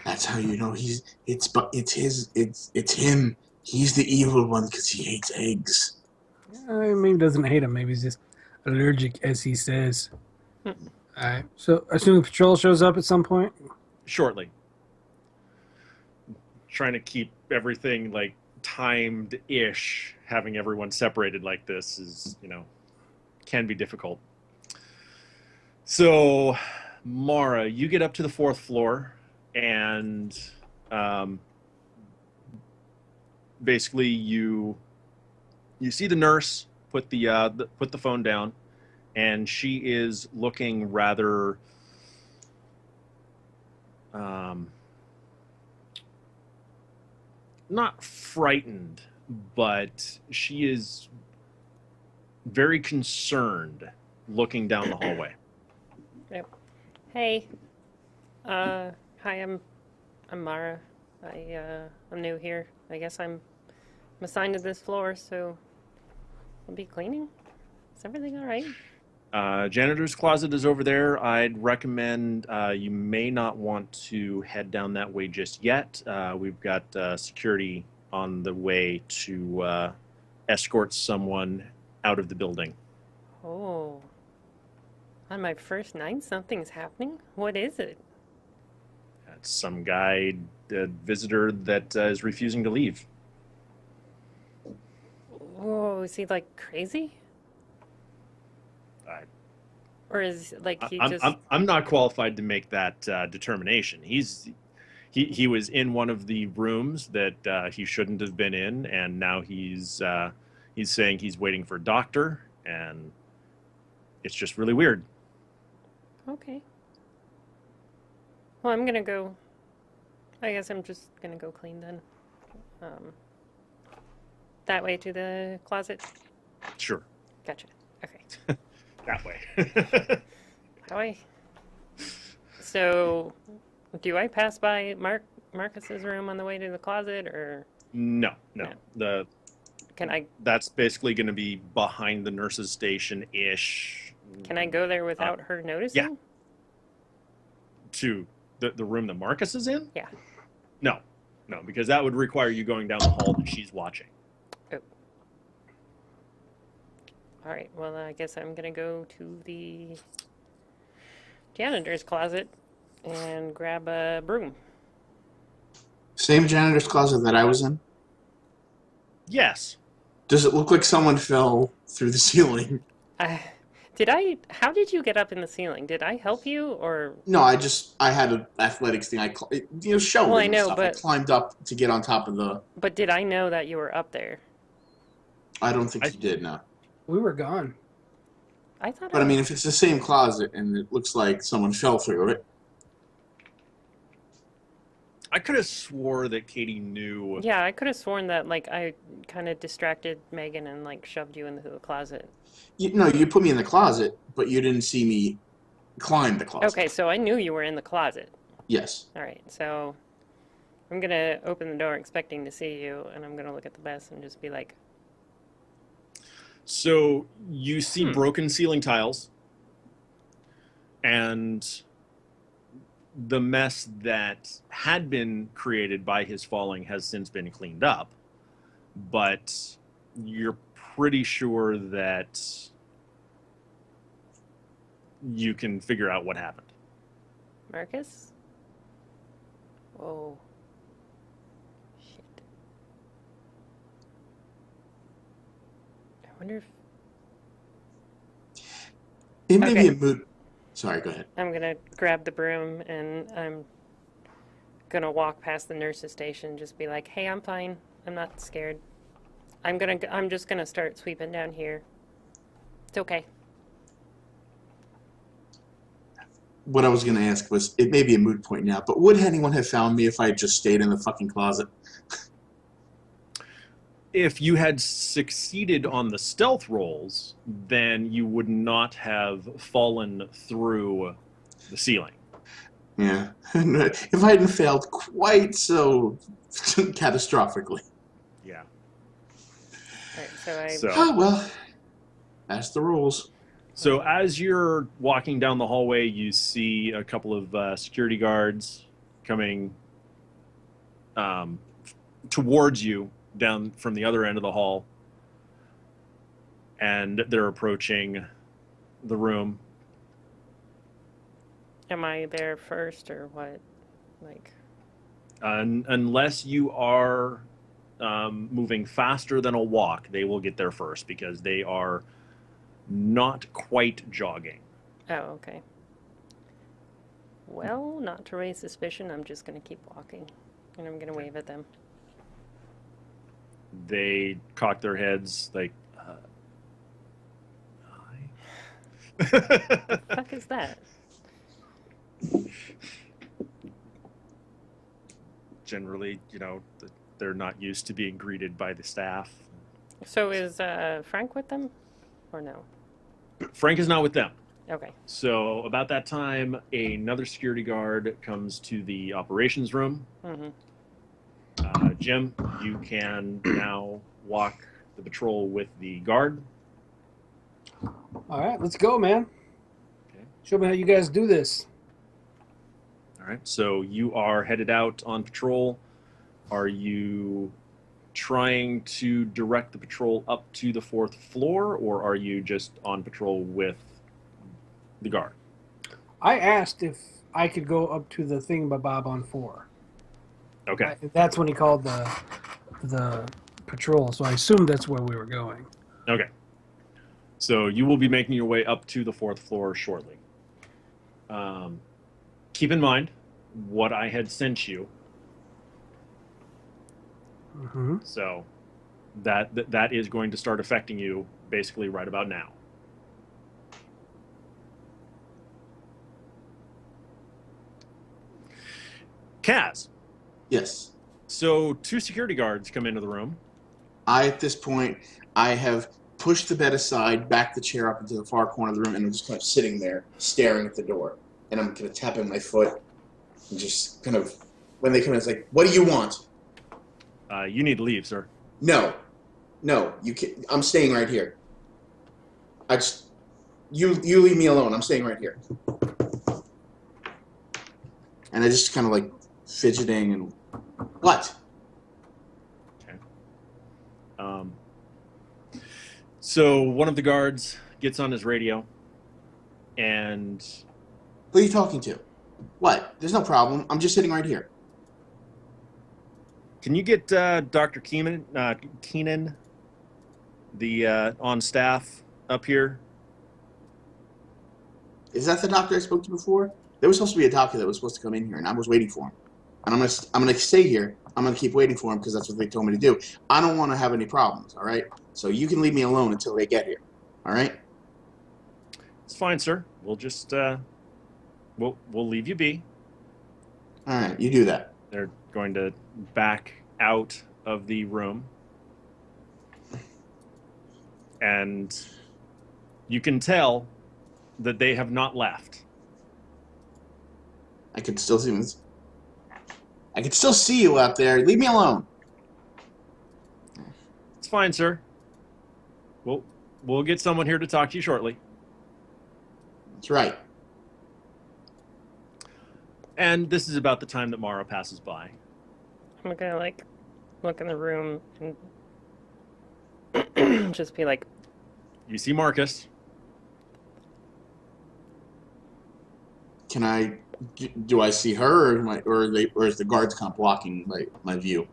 That's how you know it's him. He's the evil one because he hates eggs. Maybe he doesn't hate him. Maybe he's just allergic, as he says. Alright. So, assuming Patrol shows up at some point? Shortly. Trying to keep everything like timed-ish. Having everyone separated like this is, can be difficult. So, Mara, you get up to the 4th floor, and basically you see the nurse put the phone down, and she is looking rather not frightened, but she is very concerned, looking down the hallway. Yep. Hey. Hi, I'm Mara. I'm new here. I guess I'm assigned to this floor, so I'll be cleaning. Is everything all right? Janitor's closet is over there. I'd recommend you may not want to head down that way just yet. We've got security on the way to escort someone out of the building. Oh. On my first night, something's happening? What is it? That's some guy, a visitor that is refusing to leave. Whoa, is he like crazy? I, Or is like he I'm, just. I'm not qualified to make that determination. He was in one of the rooms that he shouldn't have been in, and now he's saying he's waiting for a doctor, and it's just really weird. Okay. Well, I'm gonna go. I guess I'm just gonna go clean then. That way to the closet. Sure, Gotcha. Okay. that way. How do I? So, do I pass by Marcus's room on the way to the closet, or No. No. can I That's basically going to be behind the nurse's station-ish. can I go there without her noticing? To the room that Marcus is in? Yeah. No, because that would require you going down the hall that she's watching. Oh. All right. Well, I guess I'm gonna go to the janitor's closet and grab a broom. Same janitor's closet that I was in. Yes. Does it look like someone fell through the ceiling? How did you get up in the ceiling? Did I help you, or? No, I had an athletics thing. Showing Well, I know, stuff. but- I climbed up to get on top of the. But did I know that you were up there? I don't think you did, no. We were gone. I thought. But I mean, if it's the same closet and it looks like someone fell through it. I could have swore that Katie knew. Yeah, I could have sworn that like I kind of distracted Megan and like shoved you into the closet. You put me in the closet, but you didn't see me climb the closet. Okay, so I knew you were in the closet. Yes. All right, so I'm gonna open the door expecting to see you, and I'm gonna look at the best and just be like, So you see broken ceiling tiles, and the mess that had been created by his falling has since been cleaned up, but you're pretty sure that you can figure out what happened. Marcus? Whoa. Shit. I wonder if... It may be Okay. a mood. Sorry, go ahead. I'm gonna grab the broom and I'm gonna walk past the nurse's station, just be like, "Hey, I'm fine. I'm not scared. I'm just gonna start sweeping down here. It's okay." What I was going to ask was, it may be a moot point now, but would anyone have found me if I had just stayed in the fucking closet? If you had succeeded on the stealth rolls, then you would not have fallen through the ceiling. Yeah. If I hadn't failed quite so catastrophically. Yeah. Alright, So, Oh, well, that's the rules. so as you're walking down the hallway, you see a couple of security guards coming towards you down from the other end of the hall, and they're approaching the room. Am I there first or what? Like, Unless you are moving faster than a walk, they will get there first because they are not quite jogging. oh, okay. Well, not to raise suspicion, I'm just gonna keep walking. And I'm gonna wave at them. They cock their heads like, hi. The fuck is that? Generally, they're not used to being greeted by the staff. So is Frank with them? Or no? Frank is not with them. Okay. So about that time, another security guard comes to the operations room. Mm-hmm. Jim, you can now walk the patrol with the guard. All right, let's go, man. Okay. Show me how you guys do this. All right. So you are headed out on patrol. Are you trying to direct the patrol up to the 4th floor, or are you just on patrol with the guard? I asked if I could go up to the thingamabob on 4. Okay. That's when he called the patrol, so I assumed that's where we were going. Okay. So you will be making your way up to the 4th floor shortly. Keep in mind what I had sent you. Mm-hmm. So that is going to start affecting you basically right about now. Kaz. Yes. So 2 security guards come into the room. At this point, I have pushed the bed aside, backed the chair up into the far corner of the room, and I'm just kind of sitting there, staring at the door. And I'm kind of tapping my foot, and just kind of, when they come in, it's like, "What do you want?" You need to leave, sir. No, you can't. I'm staying right here. You leave me alone. I'm staying right here. And I just kind of like fidgeting and what? Okay. So one of the guards gets on his radio, and Who are you talking to? What? There's no problem. I'm just sitting right here. can you get Dr. Keenan, the on staff up here? Is that the doctor I spoke to before? There was supposed to be a doctor that was supposed to come in here, and I was waiting for him. And I'm gonna stay here. I'm gonna keep waiting for him because that's what they told me to do. I don't want to have any problems. All right. So you can leave me alone until they get here. All right. It's fine, sir. We'll just we'll leave you be. All right. You do that. They're going to back out of the room, and you can tell that they have not left. I could still see this. I could still see you out there. Leave me alone. It's fine, sir. We'll get someone here to talk to you shortly. That's right. And this is about the time that Mara passes by. I'm gonna like look in the room and just be like, You see Marcus. Can I? Do I see her, or is the guards kind of blocking my view?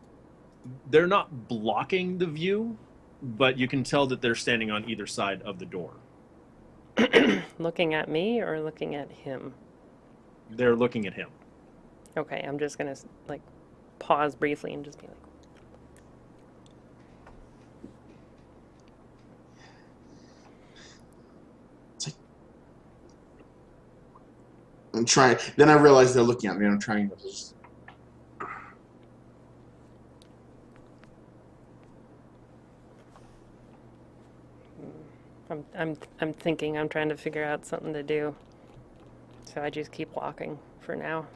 They're not blocking the view, but you can tell that they're standing on either side of the door. looking at me or looking at him. They're looking at him. Okay, I'm just gonna like pause briefly and just be like, It's like I'm trying. Then I realize they're looking at me, and I'm trying to just. I'm thinking. I'm trying to figure out something to do. So I just keep walking for now.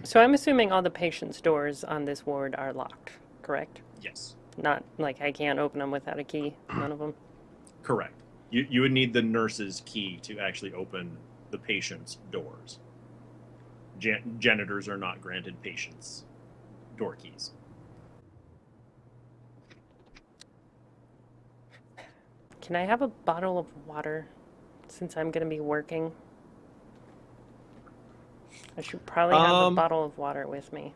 So I'm assuming all the patients' doors on this ward are locked, correct? Yes. Not like I can't open them without a key. None of them. Correct. You would need the nurse's key to actually open the patient's doors. Janitors are not granted patients' door keys. Can I have a bottle of water since I'm going to be working? I should probably have a bottle of water with me.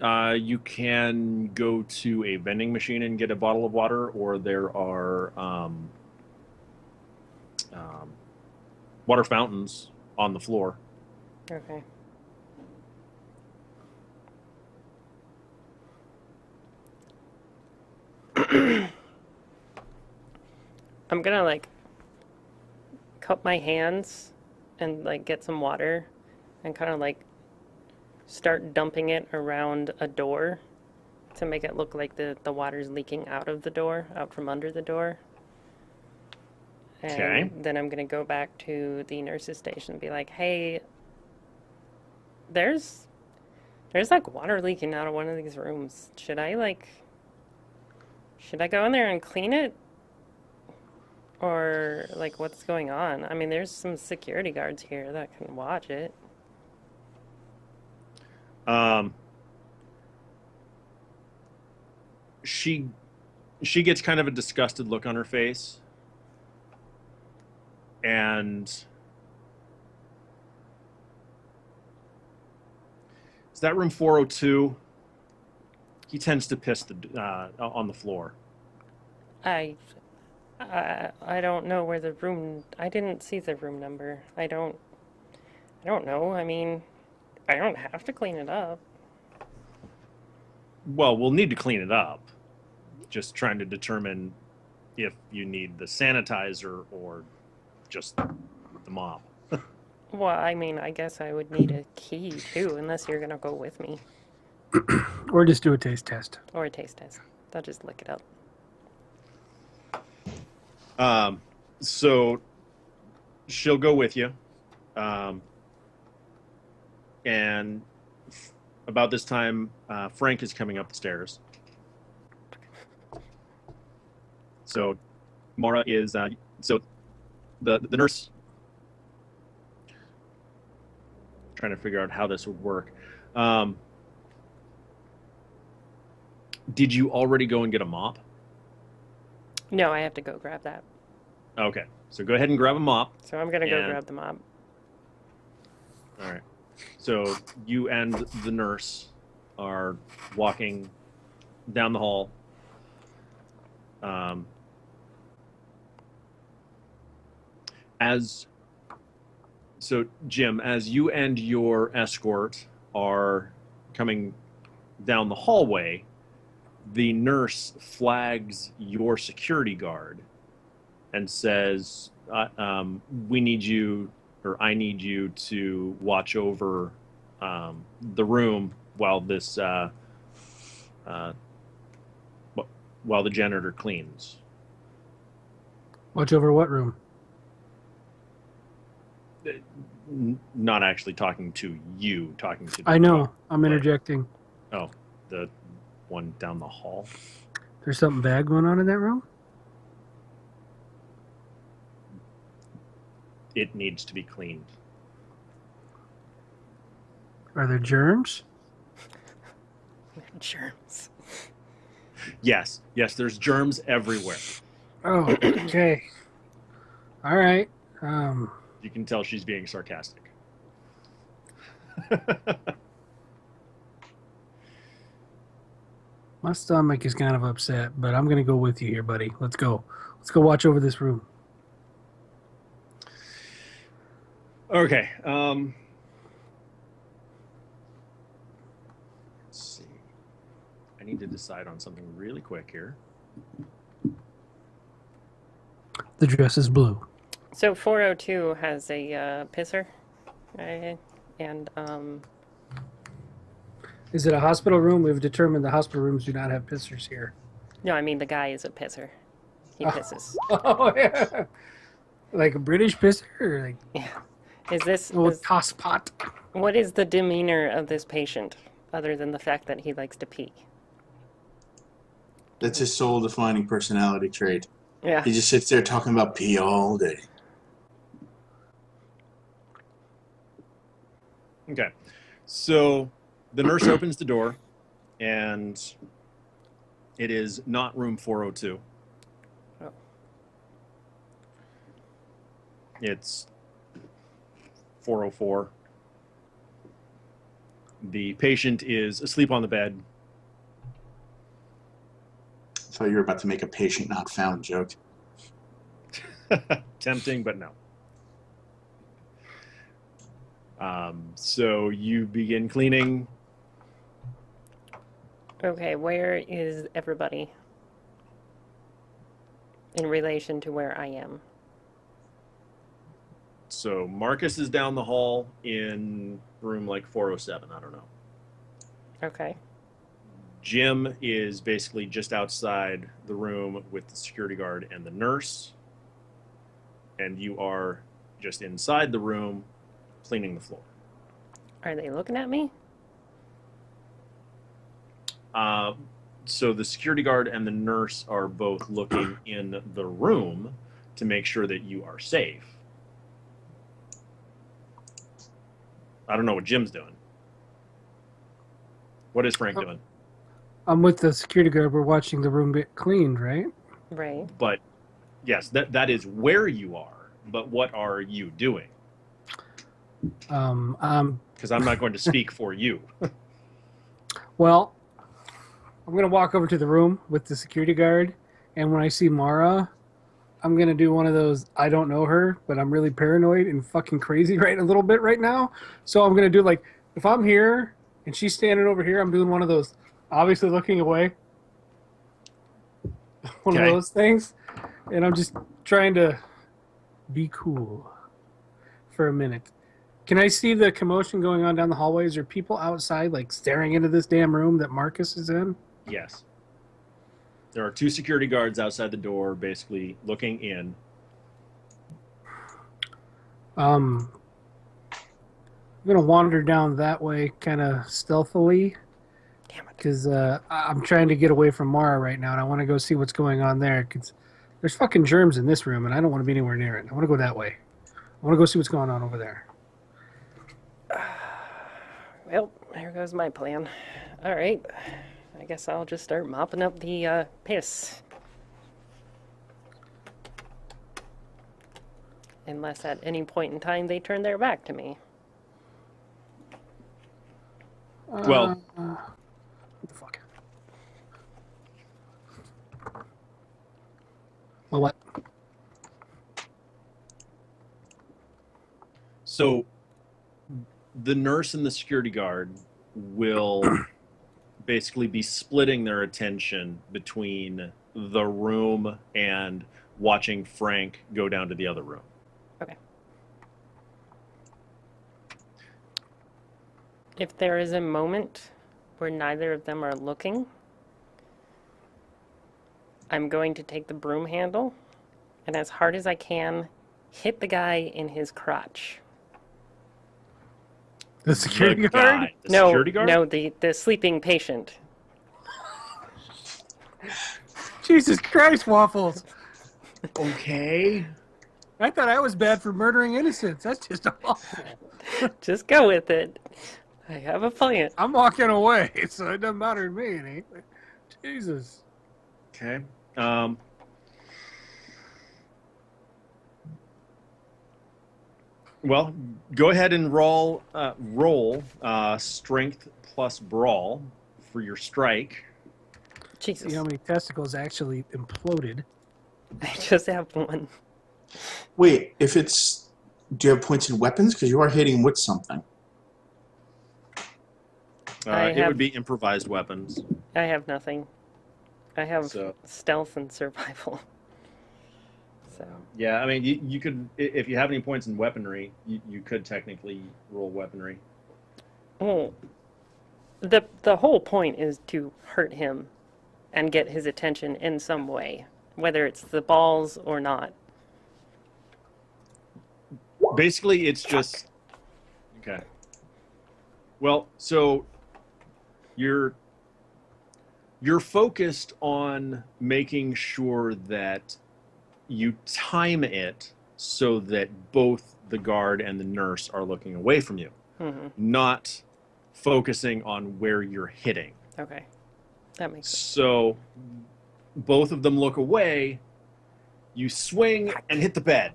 You can go to a vending machine and get a bottle of water, or there are water fountains on the floor. Okay. I'm gonna like cup my hands and like get some water and kind of like start dumping it around a door to make it look like the water's leaking out of the door, out from under the door. And Okay. then I'm gonna go back to the nurse's station and be like, hey, there's like water leaking out of one of these rooms. Should I go in there and clean it? Or like what's going on? I mean, there's some security guards here that can watch it. She gets kind of a disgusted look on her face, and is that room 402? He tends to piss on the floor. I don't know where the room. I didn't see the room number. I don't know. I mean, I don't have to clean it up. Well, we'll need to clean it up. Just trying to determine if you need the sanitizer or just the mop. Well, I mean, I guess I would need a key too, unless you're gonna go with me. Or just do a taste test. Or a taste test. I'll just lick it up. So she'll go with you. And about this time, Frank is coming up the stairs. So Mara is, so the nurse, trying to figure out how this would work. Did you already go and get a mop? No, I have to go grab that. Okay, so go ahead and grab a mop. So I'm gonna go grab the mop. All right. So you and the nurse are walking down the hall. So Jim, as you and your escort are coming down the hallway, the nurse flags your security guard and says, we need you, or I need you to watch over the room while this while the janitor cleans. Watch over what room? Not actually talking to you, talking to the I know. dog. I'm interjecting. Oh, the one down the hall. There's something bad going on in that room? It needs to be cleaned. Are there germs? Germs. Yes, there's germs everywhere. Oh, okay. All right. You can tell she's being sarcastic. My stomach is kind of upset, but I'm going to go with you here, buddy. Let's go. Let's go watch over this room. Okay. Let's see. I need to decide on something really quick here. The dress is blue. So 402 has a pisser, right? And Is it a hospital room? We've determined the hospital rooms do not have pissers here. no, I mean the guy is a pisser. He pisses. Oh, yeah. Like a British pisser? Or like, Yeah. Is this toss pot? what is the demeanor of this patient, other than the fact that he likes to pee? That's his soul-defining personality trait. Yeah. He just sits there talking about pee all day. Okay. So the nurse opens the door, and it is not room 402. Oh. It's 404. The patient is asleep on the bed. I thought you were about to make a patient not found joke. Tempting, but no. So you begin cleaning. Okay, where is everybody in relation to where I am? So Marcus is down the hall in room like 407. I don't know. Okay. Jim is basically just outside the room with the security guard and the nurse. And you are just inside the room cleaning the floor. Are they looking at me? So the security guard and the nurse are both looking in the room to make sure that you are safe. I don't know what Jim's doing. What is Frank doing? I'm with the security guard. We're watching the room get cleaned, right? Right. But yes, that is where you are. But what are you doing? Because I'm not going to speak for you. Well, I'm going to walk over to the room with the security guard, and when I see Mara, I'm going to do one of those, I don't know her, but I'm really paranoid and fucking crazy a little bit right now. So I'm going to do like, if I'm here and she's standing over here, I'm doing one of those, obviously looking away. One of those things. And I'm just trying to be cool for a minute. Can I see the commotion going on down the hallway? Is there people outside like staring into this damn room that Marcus is in? Yes. There are two security guards outside the door, basically looking in. I'm gonna wander down that way, kind of stealthily, Damn it. because I'm trying to get away from Mara right now, and I want to go see what's going on there. Because there's fucking germs in this room, and I don't want to be anywhere near it. I want to go that way. I want to go see what's going on over there. Well, here goes my plan. All right. I guess I'll just start mopping up the piss. Unless at any point in time they turn their back to me. Well, What the fuck? Well, what? so the nurse and the security guard will basically be splitting their attention between the room and watching Frank go down to the other room. Okay. If there is a moment where neither of them are looking, I'm going to take the broom handle and as hard as I can hit the guy in his crotch The security guard? guy. The No, security guard? no, the sleeping patient. Jesus Christ, Waffles. Okay. I thought I was bad for murdering innocents. That's just awful. Just go with it. I have a plan. I'm walking away, so it doesn't matter to me any. Jesus. Okay. Well, go ahead and roll strength plus brawl for your strike. Jesus. See how many testicles actually imploded. I just have one. Wait, if it's... Do you have points in weapons? Because you are hitting with something. It would be improvised weapons. I have nothing. I have So- stealth and survival. So Yeah, I mean, you could, if you have any points in weaponry, you could technically roll weaponry. well, the whole point is to hurt him and get his attention in some way, whether it's the balls or not. Basically, it's just okay. Well, so you're focused on making sure that you time it so that both the guard and the nurse are looking away from you, not focusing on where you're hitting. Okay, that makes sense. So both of them look away, you swing and hit the bed.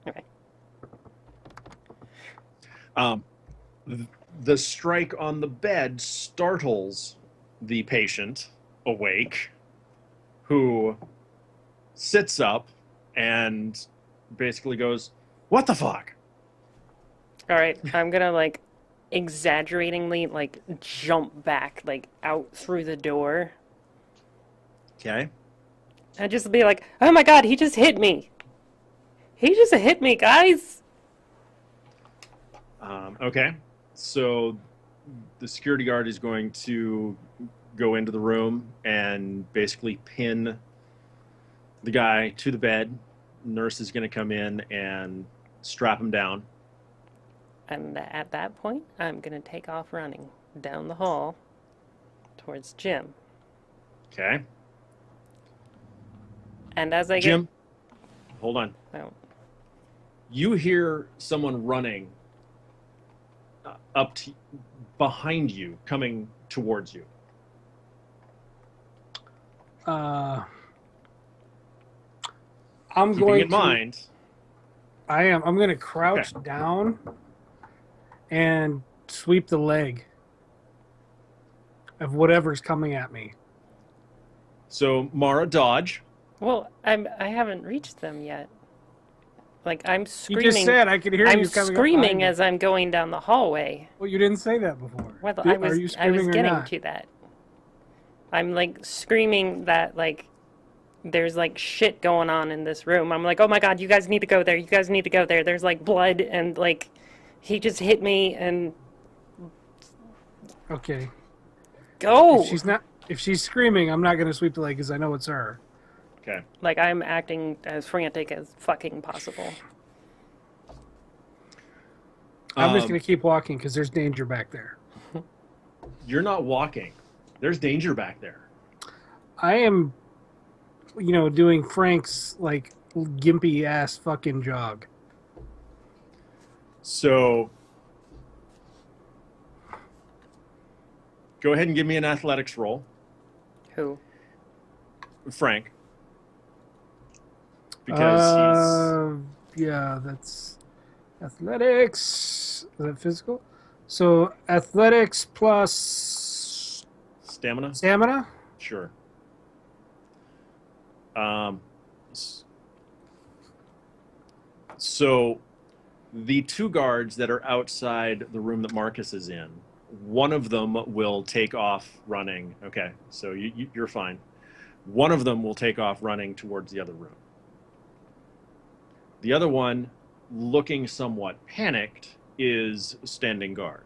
Okay. The strike on the bed startles the patient awake, who sits up and basically goes, "What the fuck?" All right, I'm gonna like exaggeratingly like jump back like out through the door. Okay. And just be like, "Oh my God, he just hit me! He just hit me, guys!" Okay. So the security guard is going to go into the room and basically pin the guy to the bed. Nurse is going to come in and strap him down. And at that point, I'm gonna take off running down the hall towards Jim. Okay. And as I Jim, hold on. get, oh, You hear someone running behind you, coming towards you. I'm Keeping going in to. mind, I am. I'm going to crouch down and sweep the leg of whatever's coming at me. so Mara, dodge. well, I haven't reached them yet. Like I'm You screaming. just said I could hear I'm you coming up screaming behind me. as I'm going down the hallway. Well, you didn't say that before. Well, Are you I screaming was or getting not? to that. I'm like screaming that like there's like shit going on in this room. I'm like, "Oh my God, you guys need to go there. You guys need to go there. There's like blood and like he just hit me and Okay. go." If she's screaming, I'm not going to sweep the leg because I know it's her. Okay. Like I'm acting as frantic as fucking possible. I'm just going to keep walking because there's danger back there. You're not walking. There's danger back there. I am, doing Frank's like gimpy ass fucking jog. So go ahead and give me an athletics roll, Who? Frank. Because Yeah, that's athletics. Is that physical? So athletics plus he's stamina. stamina. Sure. So the two guards that are outside the room that Marcus is in, one of them will take off running. Okay, so you're fine. One of them will take off running towards the other room. The other one, looking somewhat panicked, is standing guard.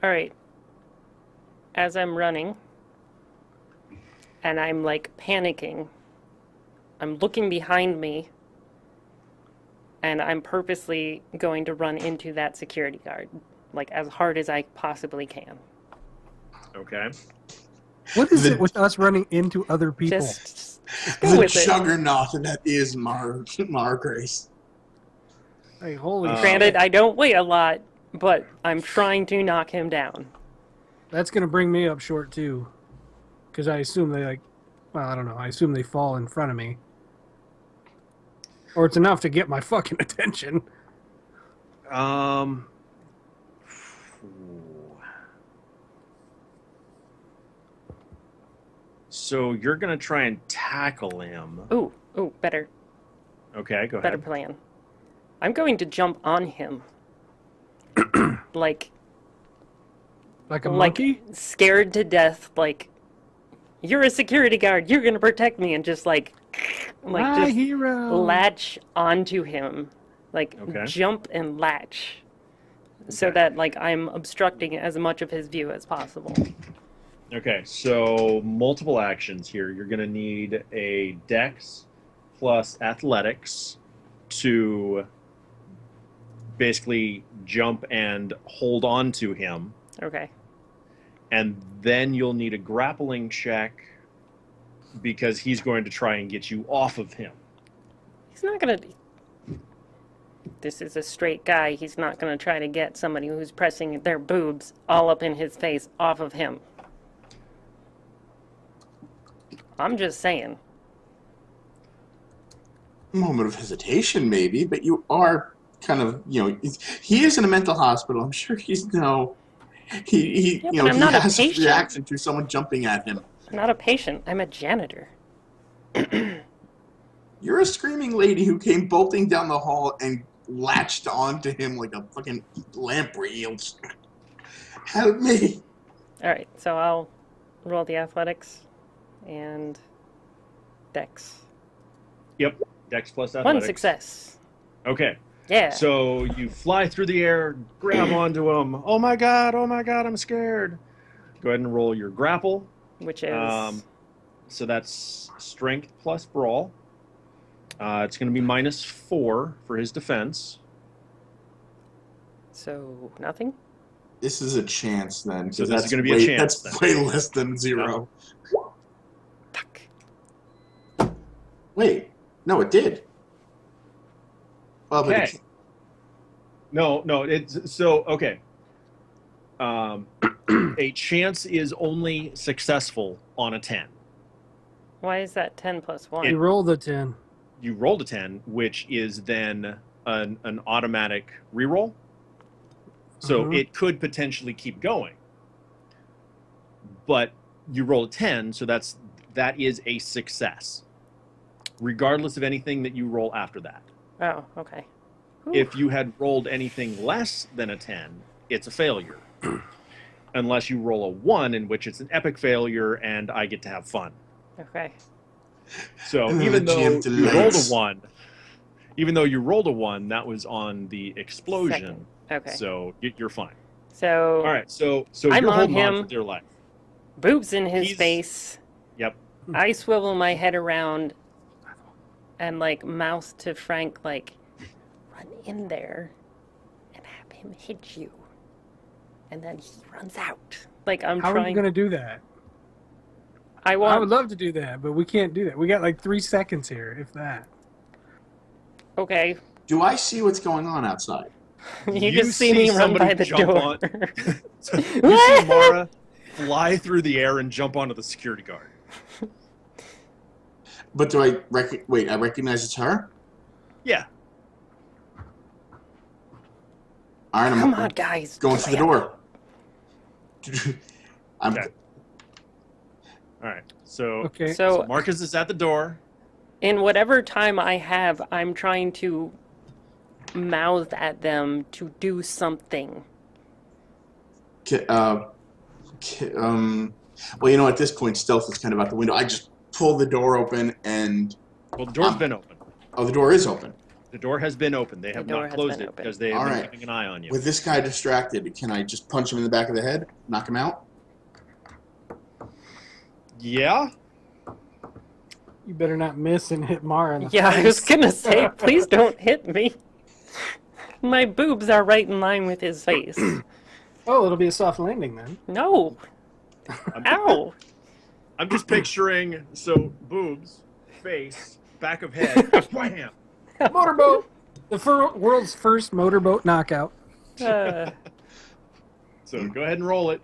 All right. As I'm running and I'm like panicking, I'm looking behind me and I'm purposely going to run into that security guard, like as hard as I possibly can. Okay. What is it with us running into other people? Just go The with it. juggernaut that is Mar Grace. Hey, holy shit. Granted, I don't weigh a lot, but I'm trying to knock him down. That's going to bring me up short, too. Because I assume they, like... Well, I don't know. I assume they fall in front of me. Or it's enough to get my fucking attention. So you're going to try and tackle him. Ooh, better Okay, go better ahead. plan. I'm going to jump on him. like Like a monkey? scared to death, like, you're a security guard, you're gonna protect me, and just My just hero! latch onto him. Like, Okay. jump and latch. So Okay. that, like, I'm obstructing as much of his view as possible. Okay, so multiple actions here. You're going to need a dex plus athletics to basically jump and hold on to him. Okay. And then you'll need a grappling check because he's going to try and get you off of him. He's not gonna... This is a straight guy. He's not gonna try to get somebody who's pressing their boobs all up in his face off of him. I'm just saying. Moment of hesitation, maybe, but you are kind of, he is in a mental hospital. I'm sure he's he Yeah, but I'm not a has a patient. reaction to someone jumping at him. I'm not a patient. I'm a janitor. You're a screaming lady who came bolting down the hall and latched onto him like a fucking lamp reel. Help me. All right, so I'll roll the athletics and dex. Yep, dex plus athletics. One success. Okay, Yeah. so you fly through the air, grab onto him. Oh my god, I'm scared. Go ahead and roll your grapple. Which is... So that's strength plus brawl. It's going to be -4 for his defense. So, nothing? This is a chance then. So 'cause this is that's gonna be a way- chance, That's then. way less than 0. Fuck. Wait, no, it did. Well, but Okay. No, it's so okay. A chance is only successful on a 10. Why is that 10 plus 1? You rolled a 10. You rolled a 10, which is then an automatic reroll. So Mhm. it could potentially keep going. But you roll a 10, so that is a success, regardless of anything that you roll after that. Oh, okay. If you had rolled anything less than a 10, it's a failure. Unless you roll a 1, in which it's an epic failure and I get to have fun. Okay. So And then even the though GM you rolled a delays. 1, that was on the explosion. Second. Okay. So you're fine. So, All right, so I'm you're on holding on him. for dear life. boobs in his He's- face. Yep. I swivel my head around and, like, mouth to Frank, like, run in there and have him hit you. And then he runs out. Like, I'm How are you trying... going to do that? I I want... would love to do that, but we can't do that. We got like 3 seconds here, if that. Okay. do I see what's going on outside? You just see me run somebody by the jump door. on- You see Mara fly through the air and jump onto the security guard. But do I wait? I recognize it's her. Yeah. All right, I'm Come on, guys. going to the door. I'm Okay. All right. So, Okay. so Marcus is at the door. In whatever time I have, I'm trying to mouth at them to do something. well, you know, at this point, stealth is kind of out the window. I just pull the door open, and Well, the door's been open. the door is open. The door has been open. They have door not has closed been it open. because they have All been right. keeping an eye on you. With this guy distracted, can I just punch him in the back of the head, knock him out? Yeah. You better not miss and hit Mara in the Yeah, I was face. gonna say, please don't hit me. My boobs are right in line with his face. Oh, it'll be a soft landing then. No. Ow. I'm just picturing, so boobs, face, back of head, wham! Motorboat. The world's first motorboat knockout. So go ahead and roll it.